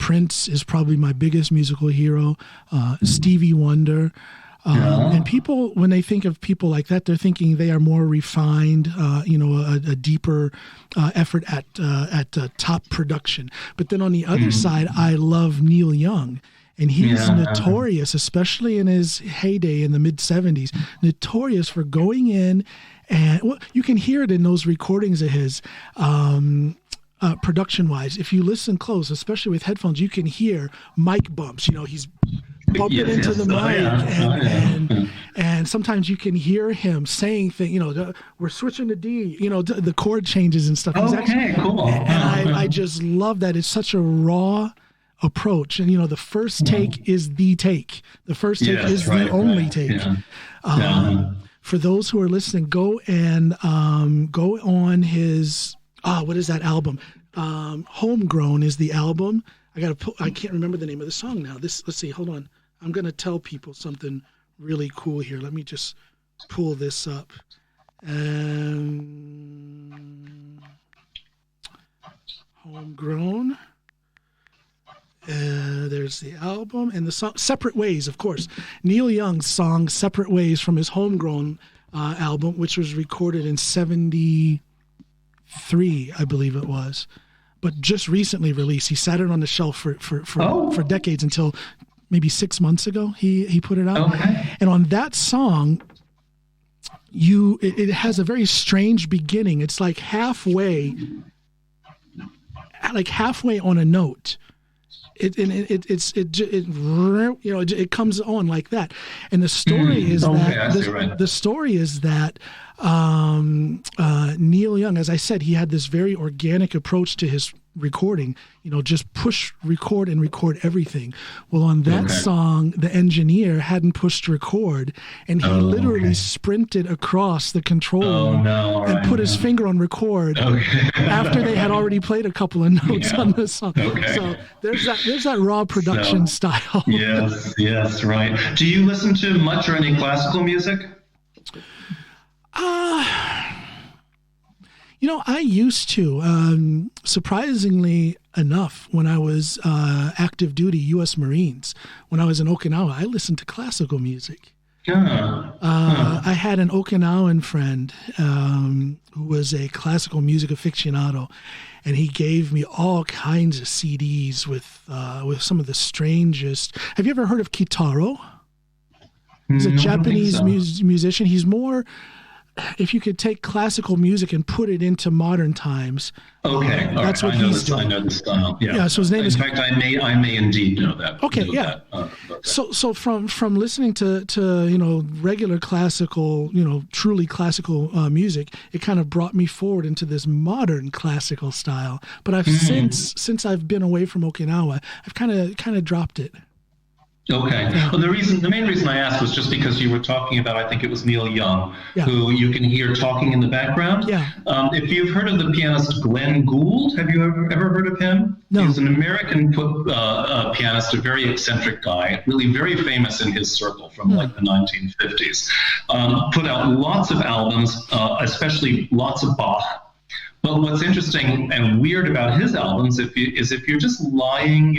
Prince is probably my biggest musical hero. Stevie Wonder. And people, when they think of people like that, they're thinking they are more refined, you know, a deeper effort at top production. But then on the other side, I love Neil Young. And he's notorious, especially in his heyday in the mid-'70s, notorious for going in and you can hear it in those recordings of his, production-wise. If you listen close, especially with headphones, you can hear mic bumps. You know, he's bumping into the mic, and sometimes you can hear him saying things. You know, we're switching to D. You know, the chord changes and stuff. Cool. And I just love that. It's such a raw approach, and you know, the first take is the take. The first take is the only take. For those who are listening, go on his what is that album? Homegrown is the album. I can't remember the name of the song now. Let's see. Hold on. I'm gonna tell people something really cool here. Let me just pull this up. Homegrown. There's the album and the song Separate Ways, of course. Neil Young's song Separate Ways from his Homegrown album, which was recorded in 1973, I believe it was, but just recently released. He sat it on the shelf for decades until maybe 6 months ago he put it out. And on that song, it has a very strange beginning. It's like halfway on a note. It comes on like that, and the story is that Neil Young, as I said, he had this very organic approach to his recording. You know, just push record and record everything. Well, on that song, the engineer hadn't pushed record, and he literally sprinted across the control room and put his finger on record after they had already played a couple of notes on the song. So there's that raw production style. Yes, right. Do you listen to much or any classical music? You know, I used to, surprisingly enough, when I was active duty U.S. Marines, when I was in Okinawa, I listened to classical music. I had an Okinawan friend who was a classical music aficionado, and he gave me all kinds of CDs with some of the strangest. Have you ever heard of Kitaro? He's a Japanese musician. He's more, if you could take classical music and put it into modern times, that's what he's doing. I know the style. So his name is. In fact, I may indeed know that. So from listening to you know, regular classical, you know, truly classical music, it kind of brought me forward into this modern classical style. But I've since I've been away from Okinawa, I've kind of dropped it. Okay. Well, the main reason I asked was just because you were talking about, I think it was Neil Young, who you can hear talking in the background. Yeah. If you've heard of the pianist Glenn Gould, have you ever heard of him? No. He's an American pianist, a very eccentric guy, really very famous in his circle from like the 1950s. Put out lots of albums, especially lots of Bach. But what's interesting and weird about his albums is if you're just lying,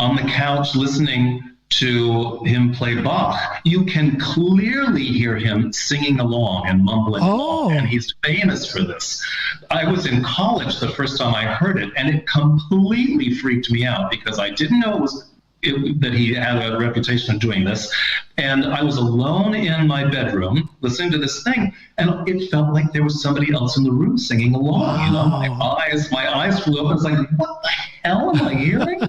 on the couch listening to him play Bach, you can clearly hear him singing along and mumbling along, and he's famous for this. I was in college the first time I heard it, and it completely freaked me out because I didn't know that he had a reputation of doing this. And I was alone in my bedroom listening to this thing, and it felt like there was somebody else in the room singing along. My eyes flew open. I was like, what the hell am I hearing?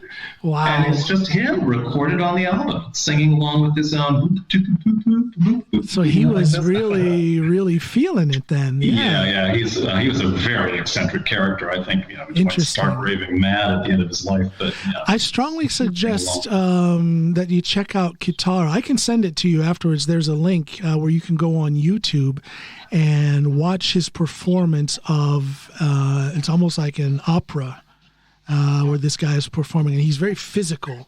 Wow. And it's just him recorded on the album, singing along with his own. So he was really feeling it then. Yeah. He was a very eccentric character. I think, he might start raving mad at the end of his life. But I strongly suggest that you check out Guitar. I can send it to you afterwards. There's a link where you can go on YouTube and watch his performance of. It's almost like an opera. Where this guy is performing, and he's very physical.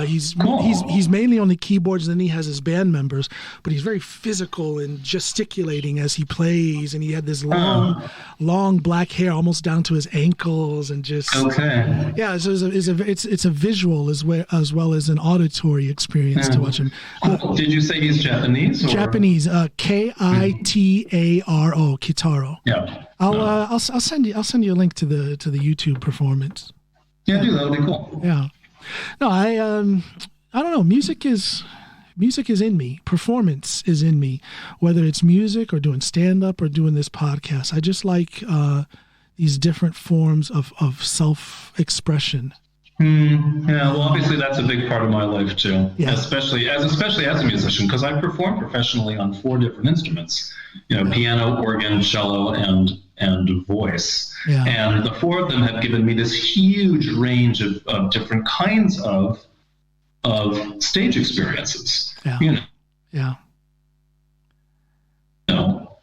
He's mainly on the keyboards, and then he has his band members, but he's very physical and gesticulating as he plays, and he had this long black hair almost down to his ankles, and just so it's a visual as well as an auditory experience to watch him. Did you say he's Japanese? Japanese, Kitaro, Kitaro. Yeah. I'll send you a link to the YouTube performance. Yeah, do that. That'll be cool. Yeah. No, I don't know. Music is in me. Performance is in me. Whether it's music or doing stand-up or doing this podcast, I just like these different forms of self-expression. Yeah, well, obviously that's a big part of my life too. Yeah. Especially as a musician, because I perform professionally on 4 different instruments. Piano, organ, cello, and voice. Yeah. And the 4 of them have given me this huge range of different kinds of stage experiences. Yeah.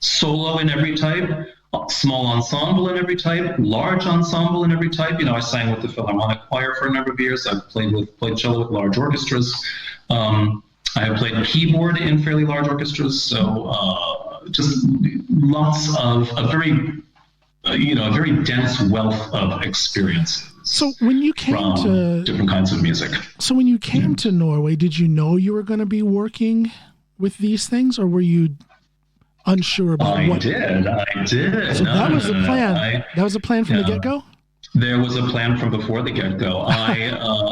Solo in every type, small ensemble in every type, large ensemble in every type. I sang with the Philharmonic Choir for a number of years. I've played cello with large orchestras. I have played keyboard in fairly large orchestras. So just lots of a very dense wealth of experiences. So when you came to different kinds of music. So when you came to Norway, did you know you were going to be working with these things, or were you unsure about I did. So that was the plan. That was the plan from the get-go? There was a plan from before the get-go.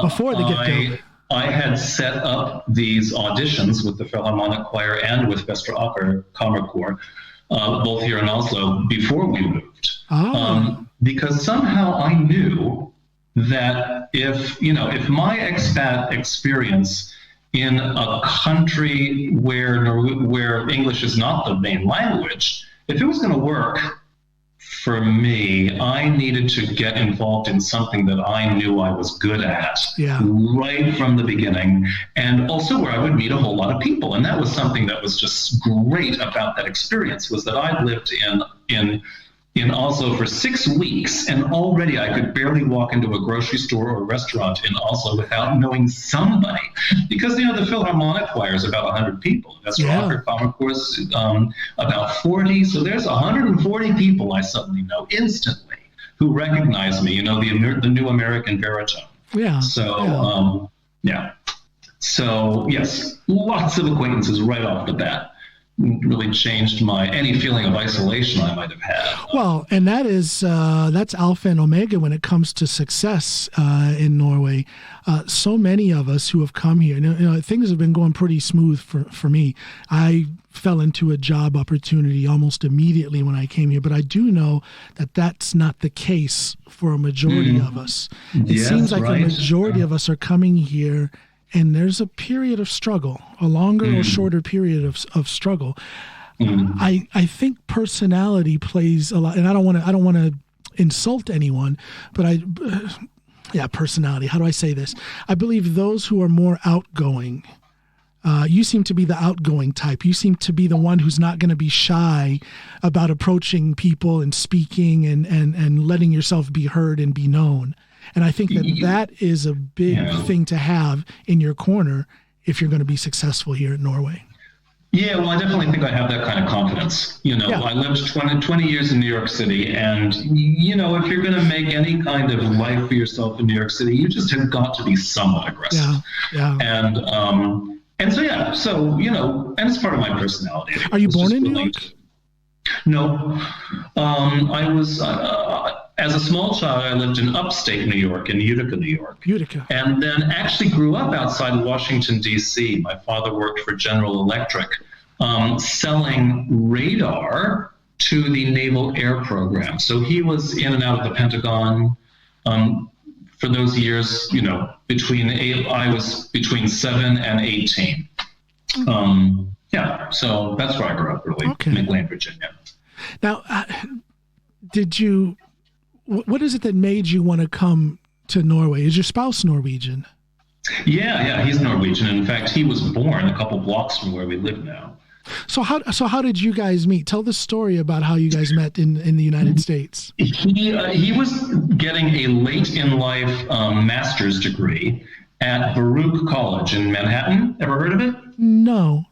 Before the get-go. I had set up these auditions with the Philharmonic Choir and with Vestre Aker kammerkor, both here in Oslo, before we moved. Because somehow I knew that if my expat experience in a country where English is not the main language, if it was going to work for me, I needed to get involved in something that I knew I was good at right from the beginning, and also where I would meet a whole lot of people. And that was something that was just great about that experience, was that I'd lived in Oslo for 6 weeks, and already I could barely walk into a grocery store or a restaurant in Oslo without knowing somebody. Because, the Philharmonic Choir is about 100 people. Vestre Aker kammerkor is about 40. So there's 140 people I suddenly know instantly who recognize me, the new American baritone. Yeah. So, So, yes, lots of acquaintances right off the bat. Really changed any feeling of isolation I might have had. Well, and that's alpha and omega when it comes to success in Norway. So many of us who have come here, things have been going pretty smooth for me. I fell into a job opportunity almost immediately when I came here, but I do know that that's not the case for a majority of us. It seems like a majority of us are coming here, and there's a period of struggle, a longer or shorter period of struggle. I think personality plays a lot, and I don't want to insult anyone, but personality. How do I say this? I believe those who are more outgoing, you seem to be the outgoing type. You seem to be the one who's not going to be shy about approaching people and speaking and letting yourself be heard and be known. And I think that is a big thing to have in your corner if you're going to be successful here in Norway. Yeah, well, I definitely think I have that kind of confidence. I lived 20 years in New York City, and, if you're going to make any kind of life for yourself in New York City, you just have got to be somewhat aggressive. Yeah. And so, and it's part of my personality. Are you born in New York? No. I was, as a small child, I lived in upstate New York, in Utica, New York. And then actually grew up outside of Washington, D.C. My father worked for General Electric, selling radar to the Naval Air Program. So he was in and out of the Pentagon for those years, I was between 7 and 18. So that's where I grew up, really, McLean, Virginia. Now, what is it that made you want to come to Norway? Is your spouse Norwegian? Yeah, he's Norwegian. In fact, he was born a couple blocks from where we live now. So how did you guys meet? Tell the story about how you guys met in the United States. He was getting a late in life master's degree at Baruch College in Manhattan. Ever heard of it? No.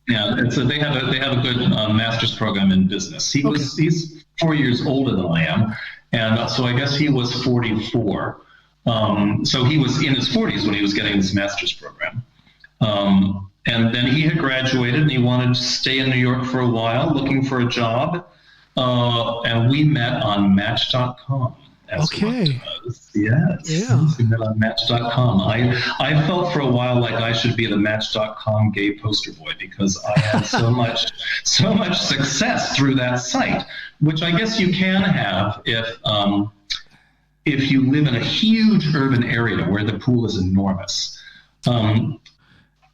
Yeah, so they have a good master's program in business. He's 4 years older than I am, and so I guess he was 44. So he was in his 40s when he was getting this master's program. And then he had graduated and he wanted to stay in New York for a while, looking for a job. And we met on Match.com. Okay. Yes. Yeah. We met on Match.com. I felt for a while like I should be the Match.com gay poster boy because I had so much success through that site, which I guess you can have if you live in a huge urban area where the pool is enormous.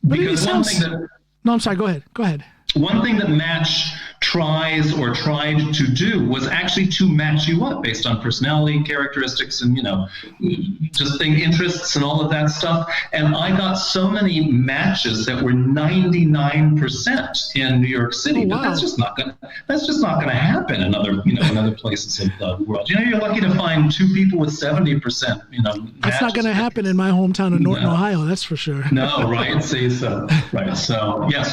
Because no, I'm sorry. Go ahead. One thing that Match tried to do was actually to match you up based on personality characteristics and, just interests and all of that stuff. And I got so many matches that were 99% in New York City, but that's just not going to happen in other places of the world. You're lucky to find two people with 70%, That's not going to happen in my hometown of Norton, Ohio. That's for sure. No, right. See, so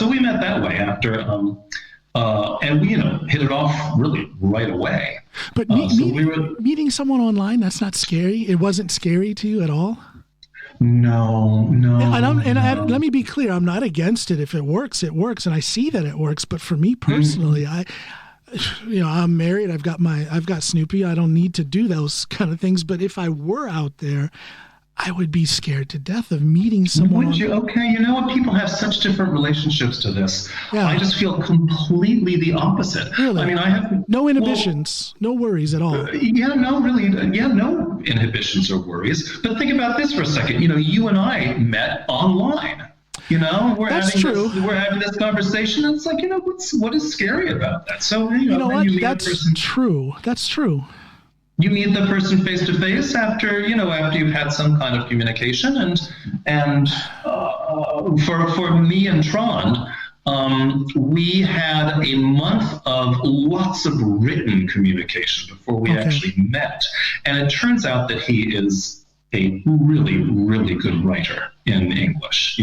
we met that way after, and we, hit it off really right away. But meeting someone online, that's not scary. It wasn't scary to you at all? No. Let me be clear. I'm not against it. If it works, it works. And I see that it works. But for me personally, I'm married. I've got Snoopy. I don't need to do those kind of things. But if I were out there, I would be scared to death of meeting someone. Would you? Okay, you know what? People have such different relationships to this. Yeah. I just feel completely the opposite. Really? I mean, I have no inhibitions, no worries at all. No inhibitions or worries. But think about this for a second. You and I met online. We're having this conversation. And it's like, what is scary about that? So, That's true. That's true. You meet the person face to face after you've had some kind of communication, and for me and Trond, we had a month of lots of written communication before we actually met, and it turns out that he is a really, really good writer in English.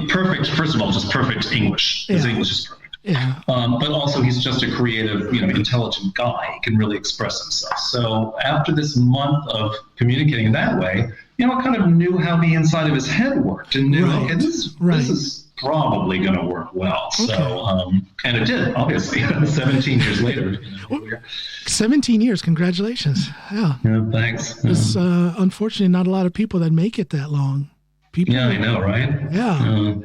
Perfect. First of all, just perfect English. His English is perfect. Yeah. But also he's just a creative, intelligent guy. He can really express himself. So after this month of communicating that way, I kind of knew how the inside of his head worked and knew this is probably going to work well. Okay. So, and it did, obviously, 17 years later. 17 years. Congratulations. Yeah. Thanks. There's unfortunately not a lot of people that make it that long. I know, right? Yeah.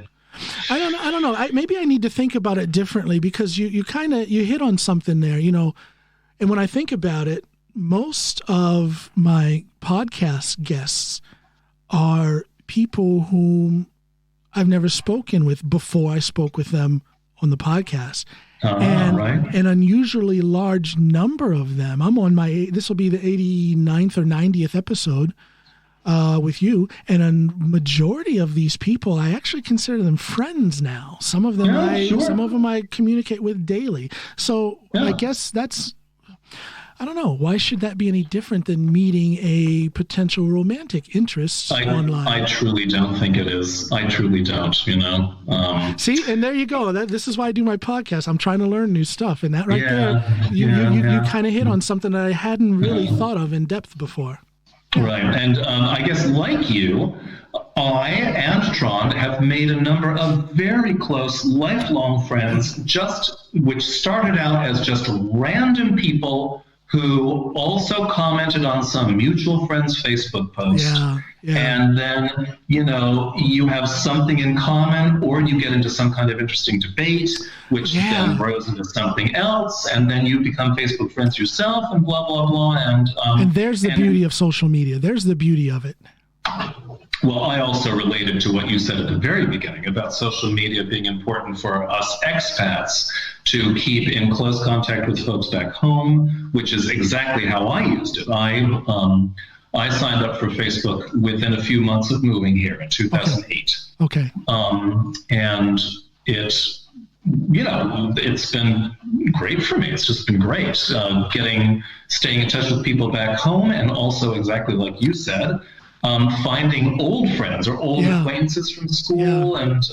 I don't know. Maybe I need to think about it differently because you hit on something there, and when I think about it, most of my podcast guests are people whom I've never spoken with before I spoke with them on the podcast. and right. an unusually large number of them. I'm on this will be the 89th or 90th episode with you, and a majority of these people, I actually consider them friends now. Some of them I communicate with daily. So I guess I don't know. Why should that be any different than meeting a potential romantic interest online? I truly don't think it is. I truly don't, See, and there you go. This is why I do my podcast. I'm trying to learn new stuff. And that there, you kind of hit on something that I hadn't really thought of in depth before. Right. And I guess like you, I and Trond have made a number of very close, lifelong friends, which started out as just random people who also commented on some mutual friend's Facebook post. And then, you have something in common, or you get into some kind of interesting debate, which then grows into something else, and then you become Facebook friends yourself, and blah, blah, blah. And there's the beauty of social media. There's the beauty of it. Well, I also related to what you said at the very beginning about social media being important for us expats to keep in close contact with folks back home, which is exactly how I used it. I signed up for Facebook within a few months of moving here in 2008. Okay. And it's been great for me. It's just been great staying in touch with people back home, and also exactly like you said, finding old friends or old acquaintances from school, and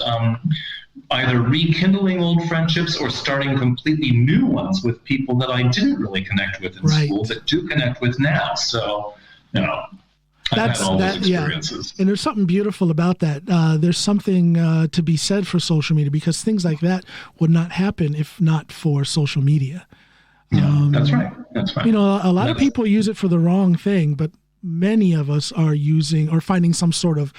either rekindling old friendships or starting completely new ones with people that I didn't really connect with in school that do connect with now. So, I've had all those experiences. And there's something beautiful about that. There's something to be said for social media, because things like that would not happen if not for social media. Yeah, that's right. That's right. A lot of people use it for the wrong thing, but many of us are using or finding some sort of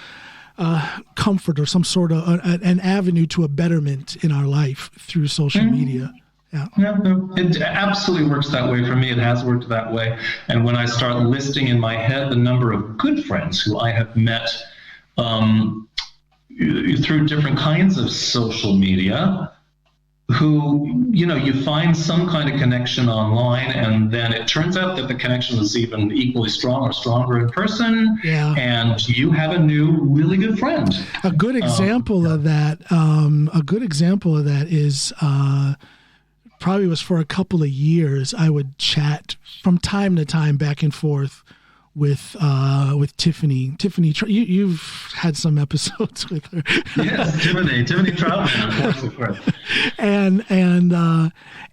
comfort or some sort of an avenue to a betterment in our life through social media. It absolutely works that way for me. It has worked that way. And when I start listing in my head the number of good friends who I have met through different kinds of social media, who, you find some kind of connection online, and then it turns out that the connection is even equally strong or stronger in person, and you have a new, really good friend. A good example of that is probably was for a couple of years. I would chat from time to time back and forth with Tiffany. Tiffany, you've had some episodes with her. Yes, Tiffany Troutman, of course. And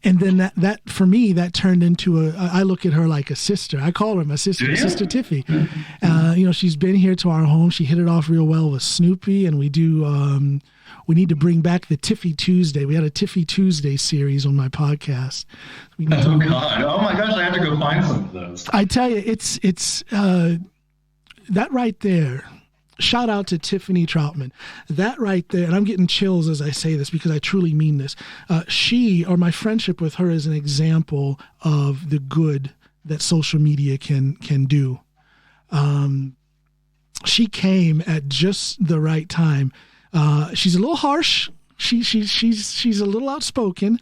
then that for me, that turned into I look at her like a sister. I call her my sister, Sister Tiffy. She's been here to our home. She hit it off real well with Snoopy, and we do. We need to bring back the Tiffy Tuesday. We had a Tiffy Tuesday series on my podcast. God! Oh my gosh! I have to go find some of those. I tell you, it's that right there. Shout out to Tiffany Troutman. That right there, and I'm getting chills as I say this because I truly mean this. My friendship with her is an example of the good that social media can do. She came at just the right time. She's a little harsh. She's a little outspoken,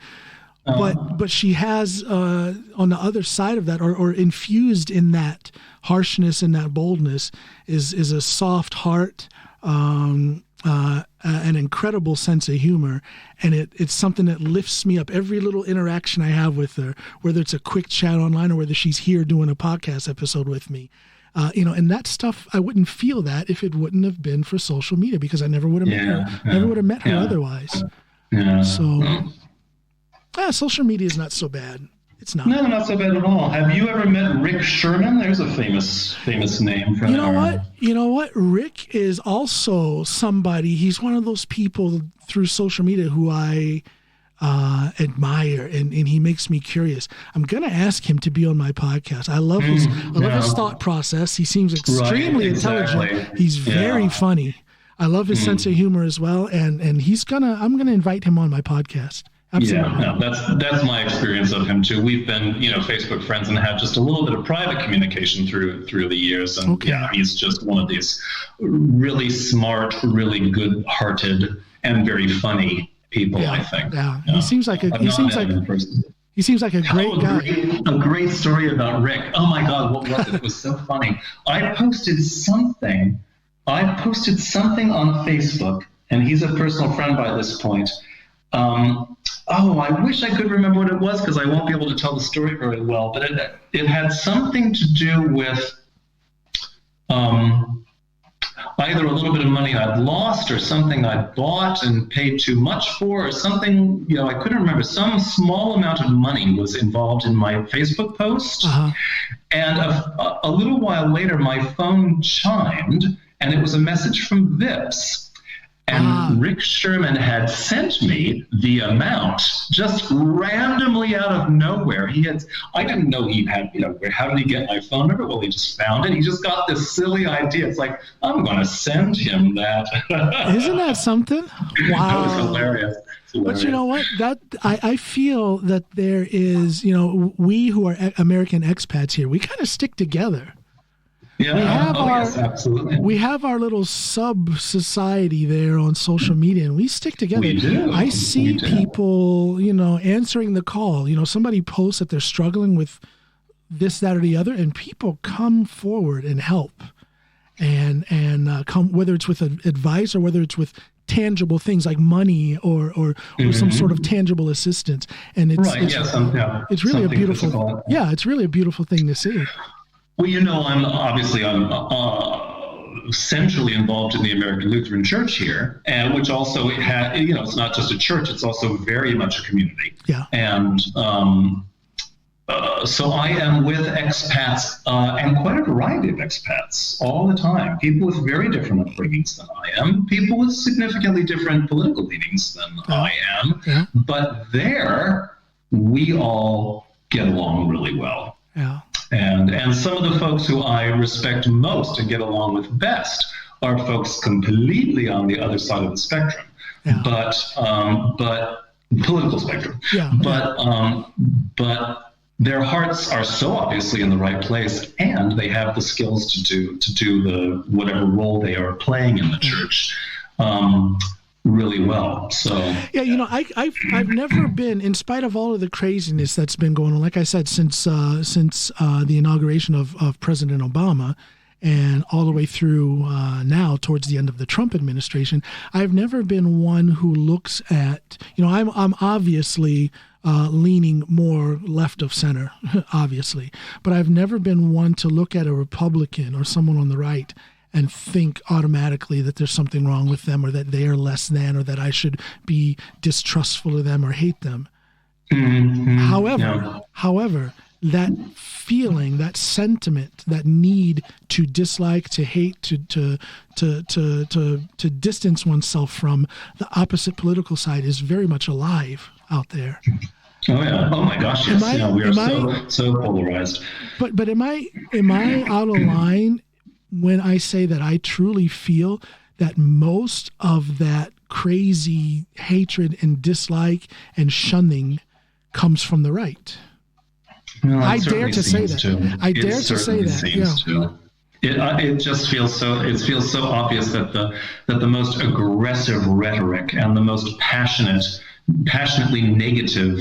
but she has on the other side of that, or infused in that harshness and that boldness, is a soft heart, an incredible sense of humor, and it's something that lifts me up. Every little interaction I have with her, whether it's a quick chat online or whether she's here doing a podcast episode with me. And that stuff, I wouldn't feel that if it wouldn't have been for social media, because I never would have met her. Never would have met her otherwise. Yeah. So, social media is not so bad. It's not. No, not so bad at all. Have you ever met Rick Sherman? There's a famous name from You know what? Rick is also somebody. He's one of those people through social media who I admire, and he makes me curious. I'm going to ask him to be on my podcast. I love his thought process. He seems extremely intelligent. He's very funny. I love his sense of humor as well, and I'm going to invite him on my podcast. Absolutely. Yeah, no, that's my experience of him too. We've been, Facebook friends and had just a little bit of private communication through the years, and he's just one of these really smart, really good-hearted, and very funny people, I think. Yeah. He seems like a great guy. A great story about Rick. Oh my God, what was it? It was so funny. I posted something on Facebook, and he's a personal friend by this point. I wish I could remember what it was, because I won't be able to tell the story very well, but it had something to do with either a little bit of money I'd lost or something I'd bought and paid too much for, or something, I couldn't remember. Some small amount of money was involved in my Facebook post. Uh-huh. And a little while later, my phone chimed, and it was a message from Vips. And Rick Sherman had sent me the amount just randomly out of nowhere. I didn't know he had, how did he get my phone number? Well, he just found it. He just got this silly idea. It's like, I'm going to send him that. Isn't that something? Wow. That was hilarious. But you know what? I feel that there is, we who are American expats here, we kind of stick together. Yeah, yes, absolutely. We have our little sub-society there on social media, and we stick together. We do. I see people, answering the call. Somebody posts that they're struggling with this, that, or the other, and people come forward and help, and come, whether it's with advice or whether it's with tangible things like money or some sort of tangible assistance. And it's really a beautiful physical. Yeah, it's really a beautiful thing to see. Well, I'm centrally involved in the American Lutheran Church here, and which also it's not just a church; it's also very much a community. Yeah. And so I am with expats and quite a variety of expats all the time. People with very different upbringings than I am. People with significantly different political leanings than I am. Yeah. But there, we all get along really well. Yeah. And some of the folks who I respect most and get along with best are folks completely on the other side of the spectrum, but political spectrum. Yeah. But their hearts are so obviously in the right place, and they have the skills to do the whatever role they are playing in the church. Really well. So I've never been, in spite of all of the craziness that's been going on, like I said, since the inauguration of President Obama and all the way through now towards the end of the Trump administration, I've never been one who looks at, I'm obviously leaning more left of center, obviously, but I've never been one to look at a Republican or someone on the right and think automatically that there's something wrong with them, or that they are less than, or that I should be distrustful of them or hate them. Mm-hmm. However, that feeling, that sentiment, that need to dislike, to hate, to distance oneself from the opposite political side is very much alive out there. Oh yeah! Oh my gosh! Yes, we are so polarized. But am I out of line when I say that I truly feel that most of that crazy hatred and dislike and shunning comes from the right? Well, I dare to say that. I dare to say that. Yeah. It just feels so. It feels so obvious that the most aggressive rhetoric and the most passionately negative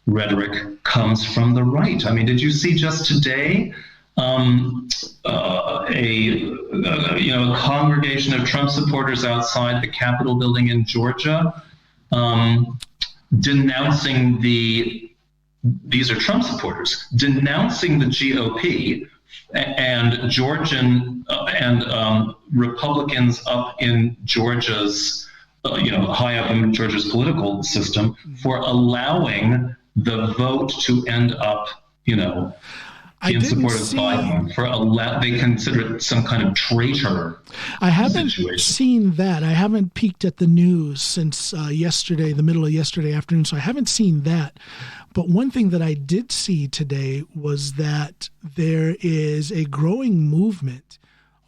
rhetoric comes from the right. I mean, did you see just today? A congregation of Trump supporters outside the Capitol building in Georgia, denouncing these are Trump supporters, denouncing the GOP and Georgian and Republicans up in Georgia's, high up in Georgia's political system for allowing the vote to end up, in support of Biden. They consider it some kind of traitor. I haven't seen that. I haven't peeked at the news since yesterday, the middle of yesterday afternoon, so I haven't seen that. But one thing that I did see today was that there is a growing movement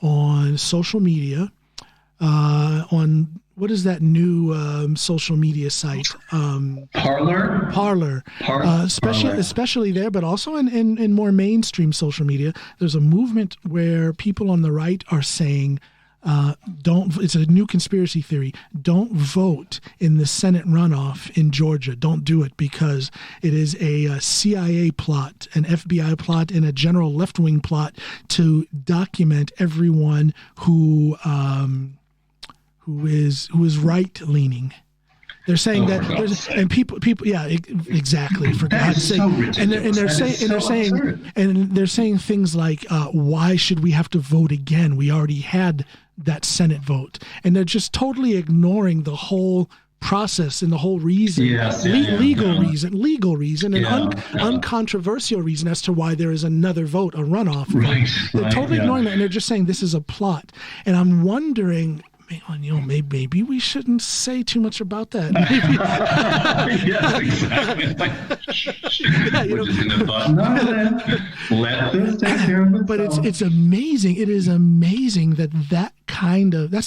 on social media, on what is that new social media site? Parler. Especially there, but also in more mainstream social media. There's a movement where people on the right are saying It's a new conspiracy theory. Don't vote in the Senate runoff in Georgia. Don't do it because it is a CIA plot, an FBI plot, and a general left-wing plot to document everyone who is right-leaning. They're saying that there's, and people, yeah, exactly. For God's sake, and they're saying things like, "Why should we have to vote again? We already had that Senate vote," and they're just totally ignoring the whole process and the whole reason, legal reason, and uncontroversial reason as to why there is another vote, a runoff. They're totally ignoring that, and they're just saying this is a plot. And I'm wondering, maybe we shouldn't say too much about that. Yes, exactly. We're just going to let this take care of itself. But it's amazing. It is amazing that's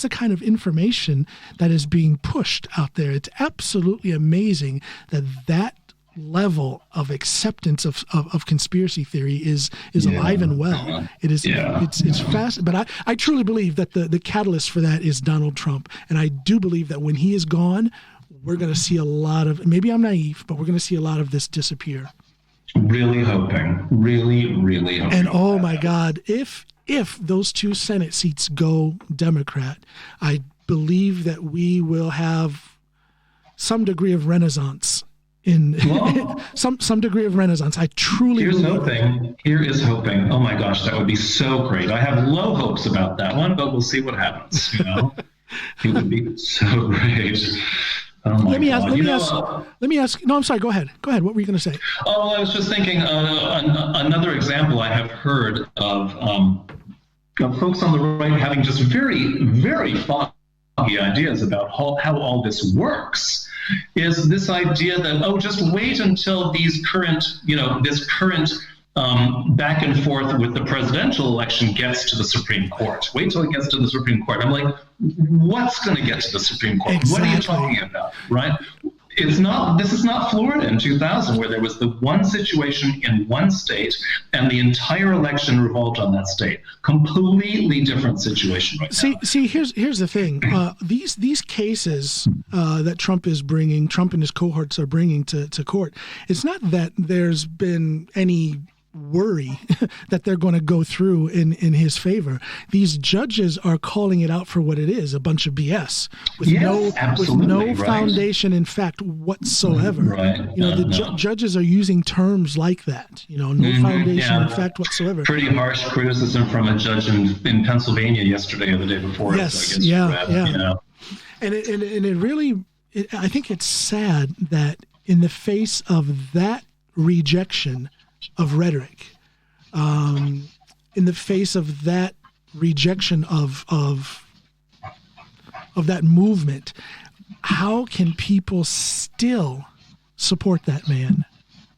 the kind of information that is being pushed out there. It's absolutely amazing that level of acceptance of conspiracy theory is alive and well. It's fast, but I truly believe that the catalyst for that is Donald Trump, and I do believe that when he is gone, we're going to see a lot of, maybe I'm naive, but we're going to see a lot of this disappear. Really hoping. And oh my God, if those 2 Senate seats go Democrat, I believe that we will have some degree of renaissance. Some degree of renaissance. I truly believe. Here is hoping. Oh my gosh, that would be so great. I have low hopes about that one, but we'll see what happens. It would be so great. Oh my God. Let me ask. No, I'm sorry. Go ahead. What were you going to say? Oh, I was just thinking. Another example I have heard of folks on the right having just very, very foggy ideas about how all this works. Is this idea that, just wait until this current back and forth with the presidential election gets to the Supreme Court. Wait till it gets to the Supreme Court. I'm like, what's going to get to the Supreme Court? Exactly. What are you talking about, right? This is not Florida in 2000, where there was the one situation in one state and the entire election revolved on that state. Completely different situation right now. See, here's the thing. These cases that Trump and his cohorts are bringing to court, it's not that there's been any worry that they're going to go through in his favor. These judges are calling it out for what it is, a bunch of BS with no foundation in fact whatsoever. Judges are using terms like that, no foundation in fact whatsoever. Pretty harsh criticism from a judge in Pennsylvania yesterday or the day before. Yes, And it really, I think it's sad that in the face of that rejection of rhetoric, in the face of that rejection of that movement, how can people still support that man?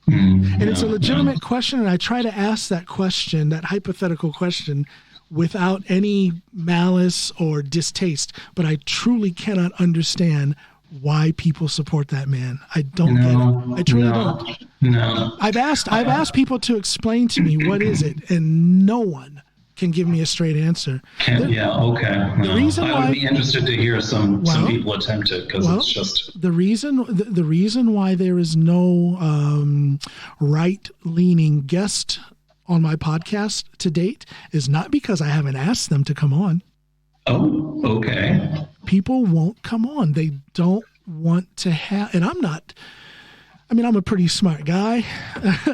And it's a legitimate question, and I try to ask that question, that hypothetical question, without any malice or distaste, but I truly cannot understand why people support that man. I don't get it. I truly don't. No. I've asked people to explain to me what is it, and no one can give me a straight answer. Okay. The reason I would be interested to hear some people attempt it, because it's just the reason why there is no right-leaning guest on my podcast to date is not because I haven't asked them to come on. Oh, okay. People won't come on. They don't want to have, and I'm a pretty smart guy,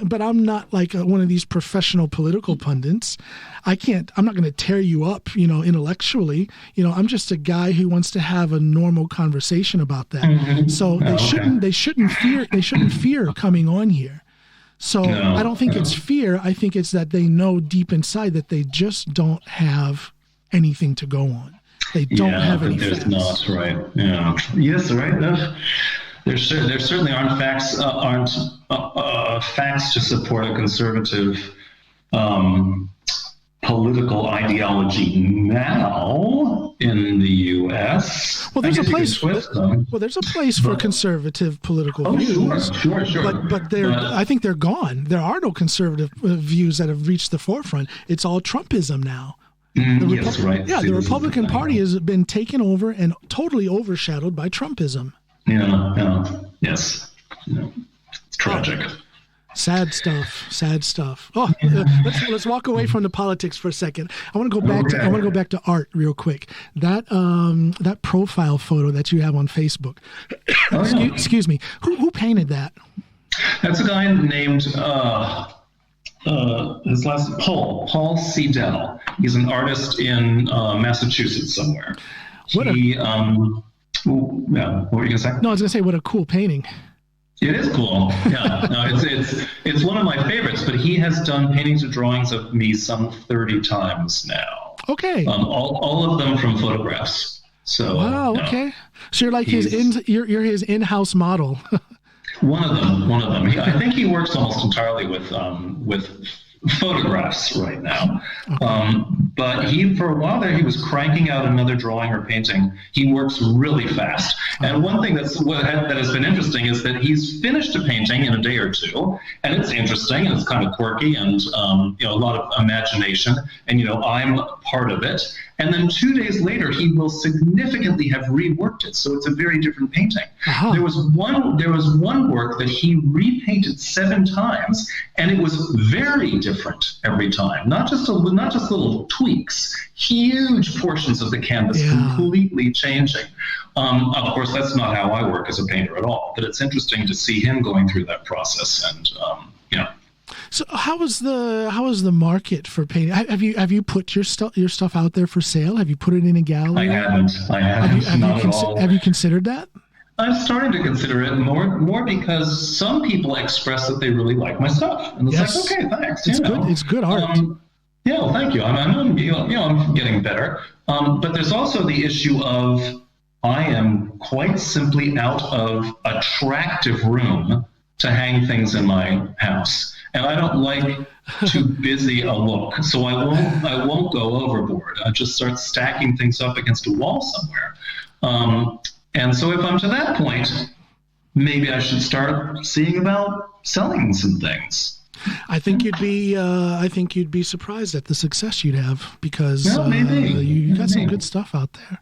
but I'm not like one of these professional political pundits. I'm not going to tear you up, intellectually. I'm just a guy who wants to have a normal conversation about that. Mm-hmm. So they shouldn't fear coming on here. So I don't think it's fear. I think it's that they know deep inside that they just don't have anything to go on. They don't have any facts. Not right. Yeah. Yes, right. No. There certainly aren't facts to support a conservative political ideology now in the U.S. Well, there's a place for conservative political views. Sure. But I think they're gone. There are no conservative views that have reached the forefront. It's all Trumpism now. Yes, right. Yeah, the Republican Party has been taken over and totally overshadowed by Trumpism. Yes. It's tragic. Sad stuff. Oh, let's walk away from the politics for a second. I want to go back to art real quick. That profile photo that you have on Facebook. Excuse me. Who painted that? That's a guy named his last Paul Seidel. He's an artist in Massachusetts somewhere. What were you gonna say? No, I was gonna say what a cool painting. It is cool. Yeah, no, it's one of my favorites. But he has done paintings or drawings of me some 30 times now. Okay. All of them from photographs. So wow. Okay. So you're like you're his in-house model. One of them. I think he works almost entirely with photographs right now. Okay. But for a while there, he was cranking out another drawing or painting. He works really fast. And one thing that has been interesting is that he's finished a painting in a day or two, and it's interesting and it's kind of quirky and a lot of imagination. And I'm part of it. And then 2 days later, he will significantly have reworked it, so it's a very different painting. Uh-huh. There was one work that he repainted 7 times, and it was very different every time. Not just little tweaks, huge portions of the canvas completely changing. Of course, that's not how I work as a painter at all, but it's interesting to see him going through that process and. So how is the market for painting? Have you put your stuff out there for sale? Have you put it in a gallery? I haven't. Have you considered that? I'm starting to consider it more because some people express that they really like my stuff, and it's like, okay, thanks. It's good art. Well, thank you. I'm getting better. But there's also the issue of I am quite simply out of attractive room to hang things in my house. And I don't like too busy a look, so I won't go overboard. I just start stacking things up against a wall somewhere. And so if I'm to that point, maybe I should start seeing about selling some things. I think you'd be surprised at the success you'd have because you got some good stuff out there.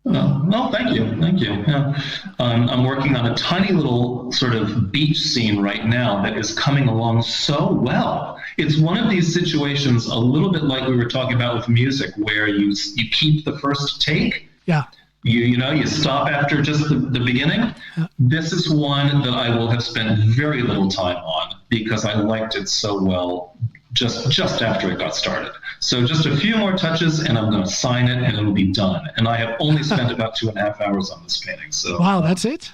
Well, thank you. Yeah. I'm working on a tiny little sort of beach scene right now that is coming along so well. It's one of these situations a little bit like we were talking about with music, where you keep the first take. Yeah. You stop after just the beginning. Yeah. This is one that I will have spent very little time on because I liked it so well just after it got started. So just a few more touches and I'm going to sign it and it'll be done. And I have only spent about 2.5 hours on this painting. So wow, that's it?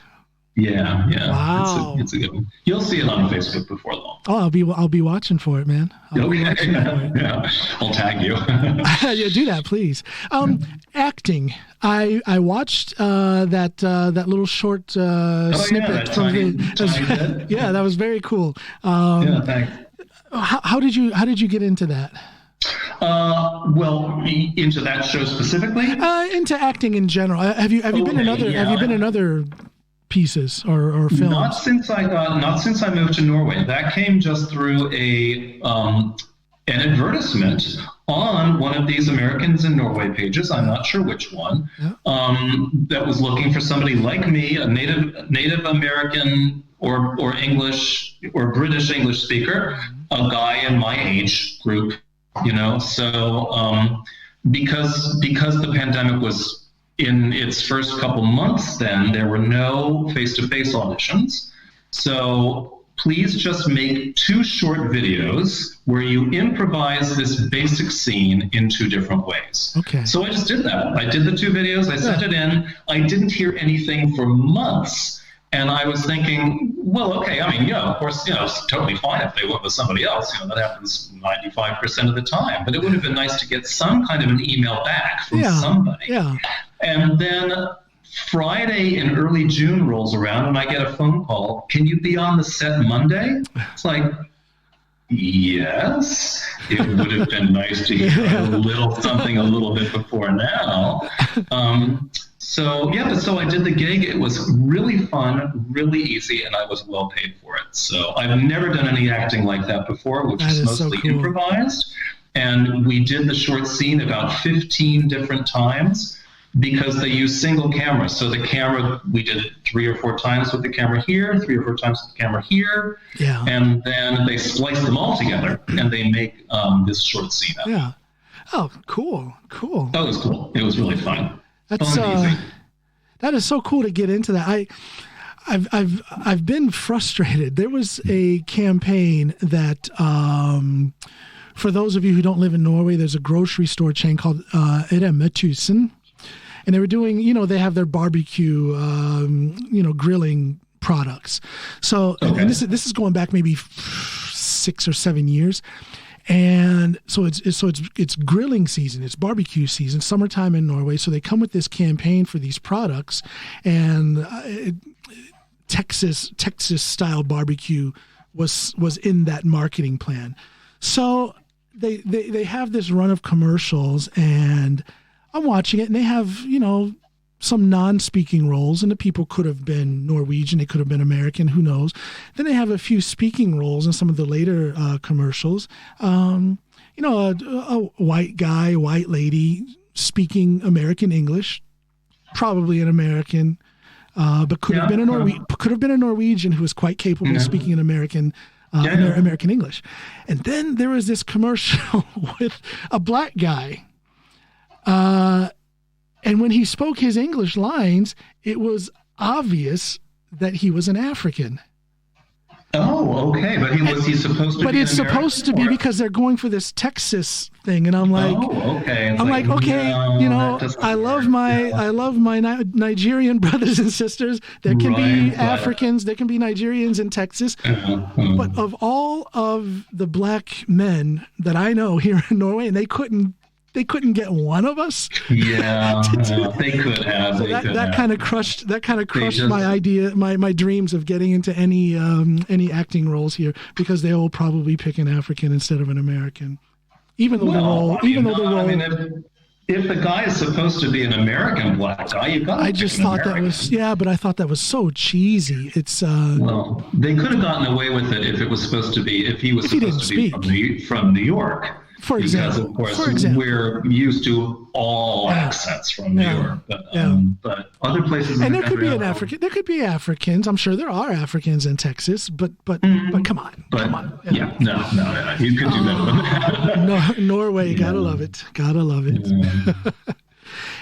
Yeah. Wow. It's a good one. You'll see it on Facebook before long. Oh, I'll be watching for it, man. Yeah. I'll tag you. Yeah, do that, please. Acting. I watched that little short snippet from the. Yeah, that was very cool. Yeah, thanks. How did you get into that? Well, into that show specifically? Into acting in general. Have you been in other pieces or films? Not since I moved to Norway. That came just through an advertisement on one of these Americans in Norway pages. I'm not sure which one. Yeah. That was looking for somebody like me, a Native American or English or British English speaker, a guy in my age group. So because the pandemic was in its first couple months, then there were no face-to-face auditions. So please just make 2 short videos where you improvise this basic scene in 2 different ways. Okay. So I just did that. I did the 2 videos. I sent it in. I didn't hear anything for months. And I was thinking, well, okay, of course, it's totally fine if they went with somebody else. That happens 95% of the time. But it would have been nice to get some kind of an email back from somebody. Yeah. And then Friday in early June rolls around and I get a phone call. Can you be on the set Monday? It's like, yes, it would have been nice to hear a little something a little bit before now. So I did the gig. It was really fun, really easy, and I was well paid for it. So I've never done any acting like that before, which is mostly improvised. And we did the short scene about 15 different times because they use single cameras. So the camera, we did 3 or 4 times with the camera here, 3 or 4 times with the camera here. Yeah. And then they splice them all together and they make this short scene up. Yeah. Oh, cool. That was cool. It was really fun. That's that is so cool to get into that. I've been frustrated. There was a campaign that for those of you who don't live in Norway, there's a grocery store chain called Rema 1000. And they were doing, they have their barbecue, grilling products. So and this is going back maybe 6 or 7 years. And so it's grilling season, it's barbecue season, summertime in Norway. So they come with this campaign for these products, and Texas style barbecue was in that marketing plan. So they have this run of commercials, and I'm watching it, and they have, some non-speaking roles, and the people could have been Norwegian, they could have been American, who knows. Then they have a few speaking roles in some of the later commercials. A white guy, white lady speaking American English, probably an American, but could have been a Norwegian who was quite capable of speaking an American American English. And then there was this commercial with a black guy. And when he spoke his English lines, it was obvious that he was an African. Oh, okay. But he's supposed to be. But it's supposed to be because they're going for this Texas thing, and I'm like, okay. No, I love my Nigerian brothers and sisters. There can be Africans, there can be Nigerians in Texas, but of all of the black men that I know here in Norway, and they couldn't get one of us. Yeah, they could have. That kind of crushed my idea, my dreams of getting into any acting roles here, because they will probably pick an African instead of an American. Even though the role. I mean, if the guy is supposed to be an American black guy, you've got to. I just thought that was but I thought that was so cheesy. It's well, they could have gotten away with it if he was supposed to be from New York. For example, because of course we're used to all accents from New York, but other places. And there could be an African. There could be Africans. I'm sure there are Africans in Texas, but come on, come on. Yeah, no, you could do that. Norway, gotta love it. Yeah.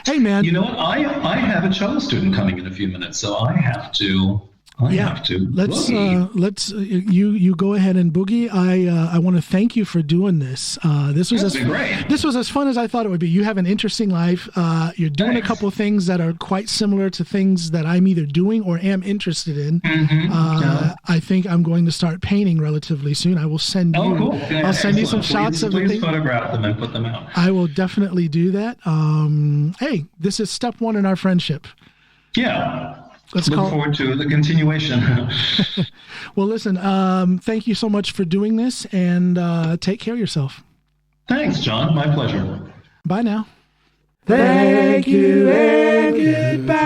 Hey, man. You know what? I have a cello student coming in a few minutes, so I have to. Let's you go ahead and boogie. I want to thank you for doing this. This was as fun as I thought it would be. You have an interesting life. You're doing a couple of things that are quite similar to things that I'm either doing or am interested in. I think I'm going to start painting relatively soon. I will send you. Oh, cool. I'll send you some shots of the thing. Please photograph them and put them out. I will definitely do that. Hey, this is step 1 in our friendship. Yeah. Look forward to the continuation. Well, listen, thank you so much for doing this, and take care of yourself. Thanks, John. My pleasure. Bye now. Thank you and goodbye.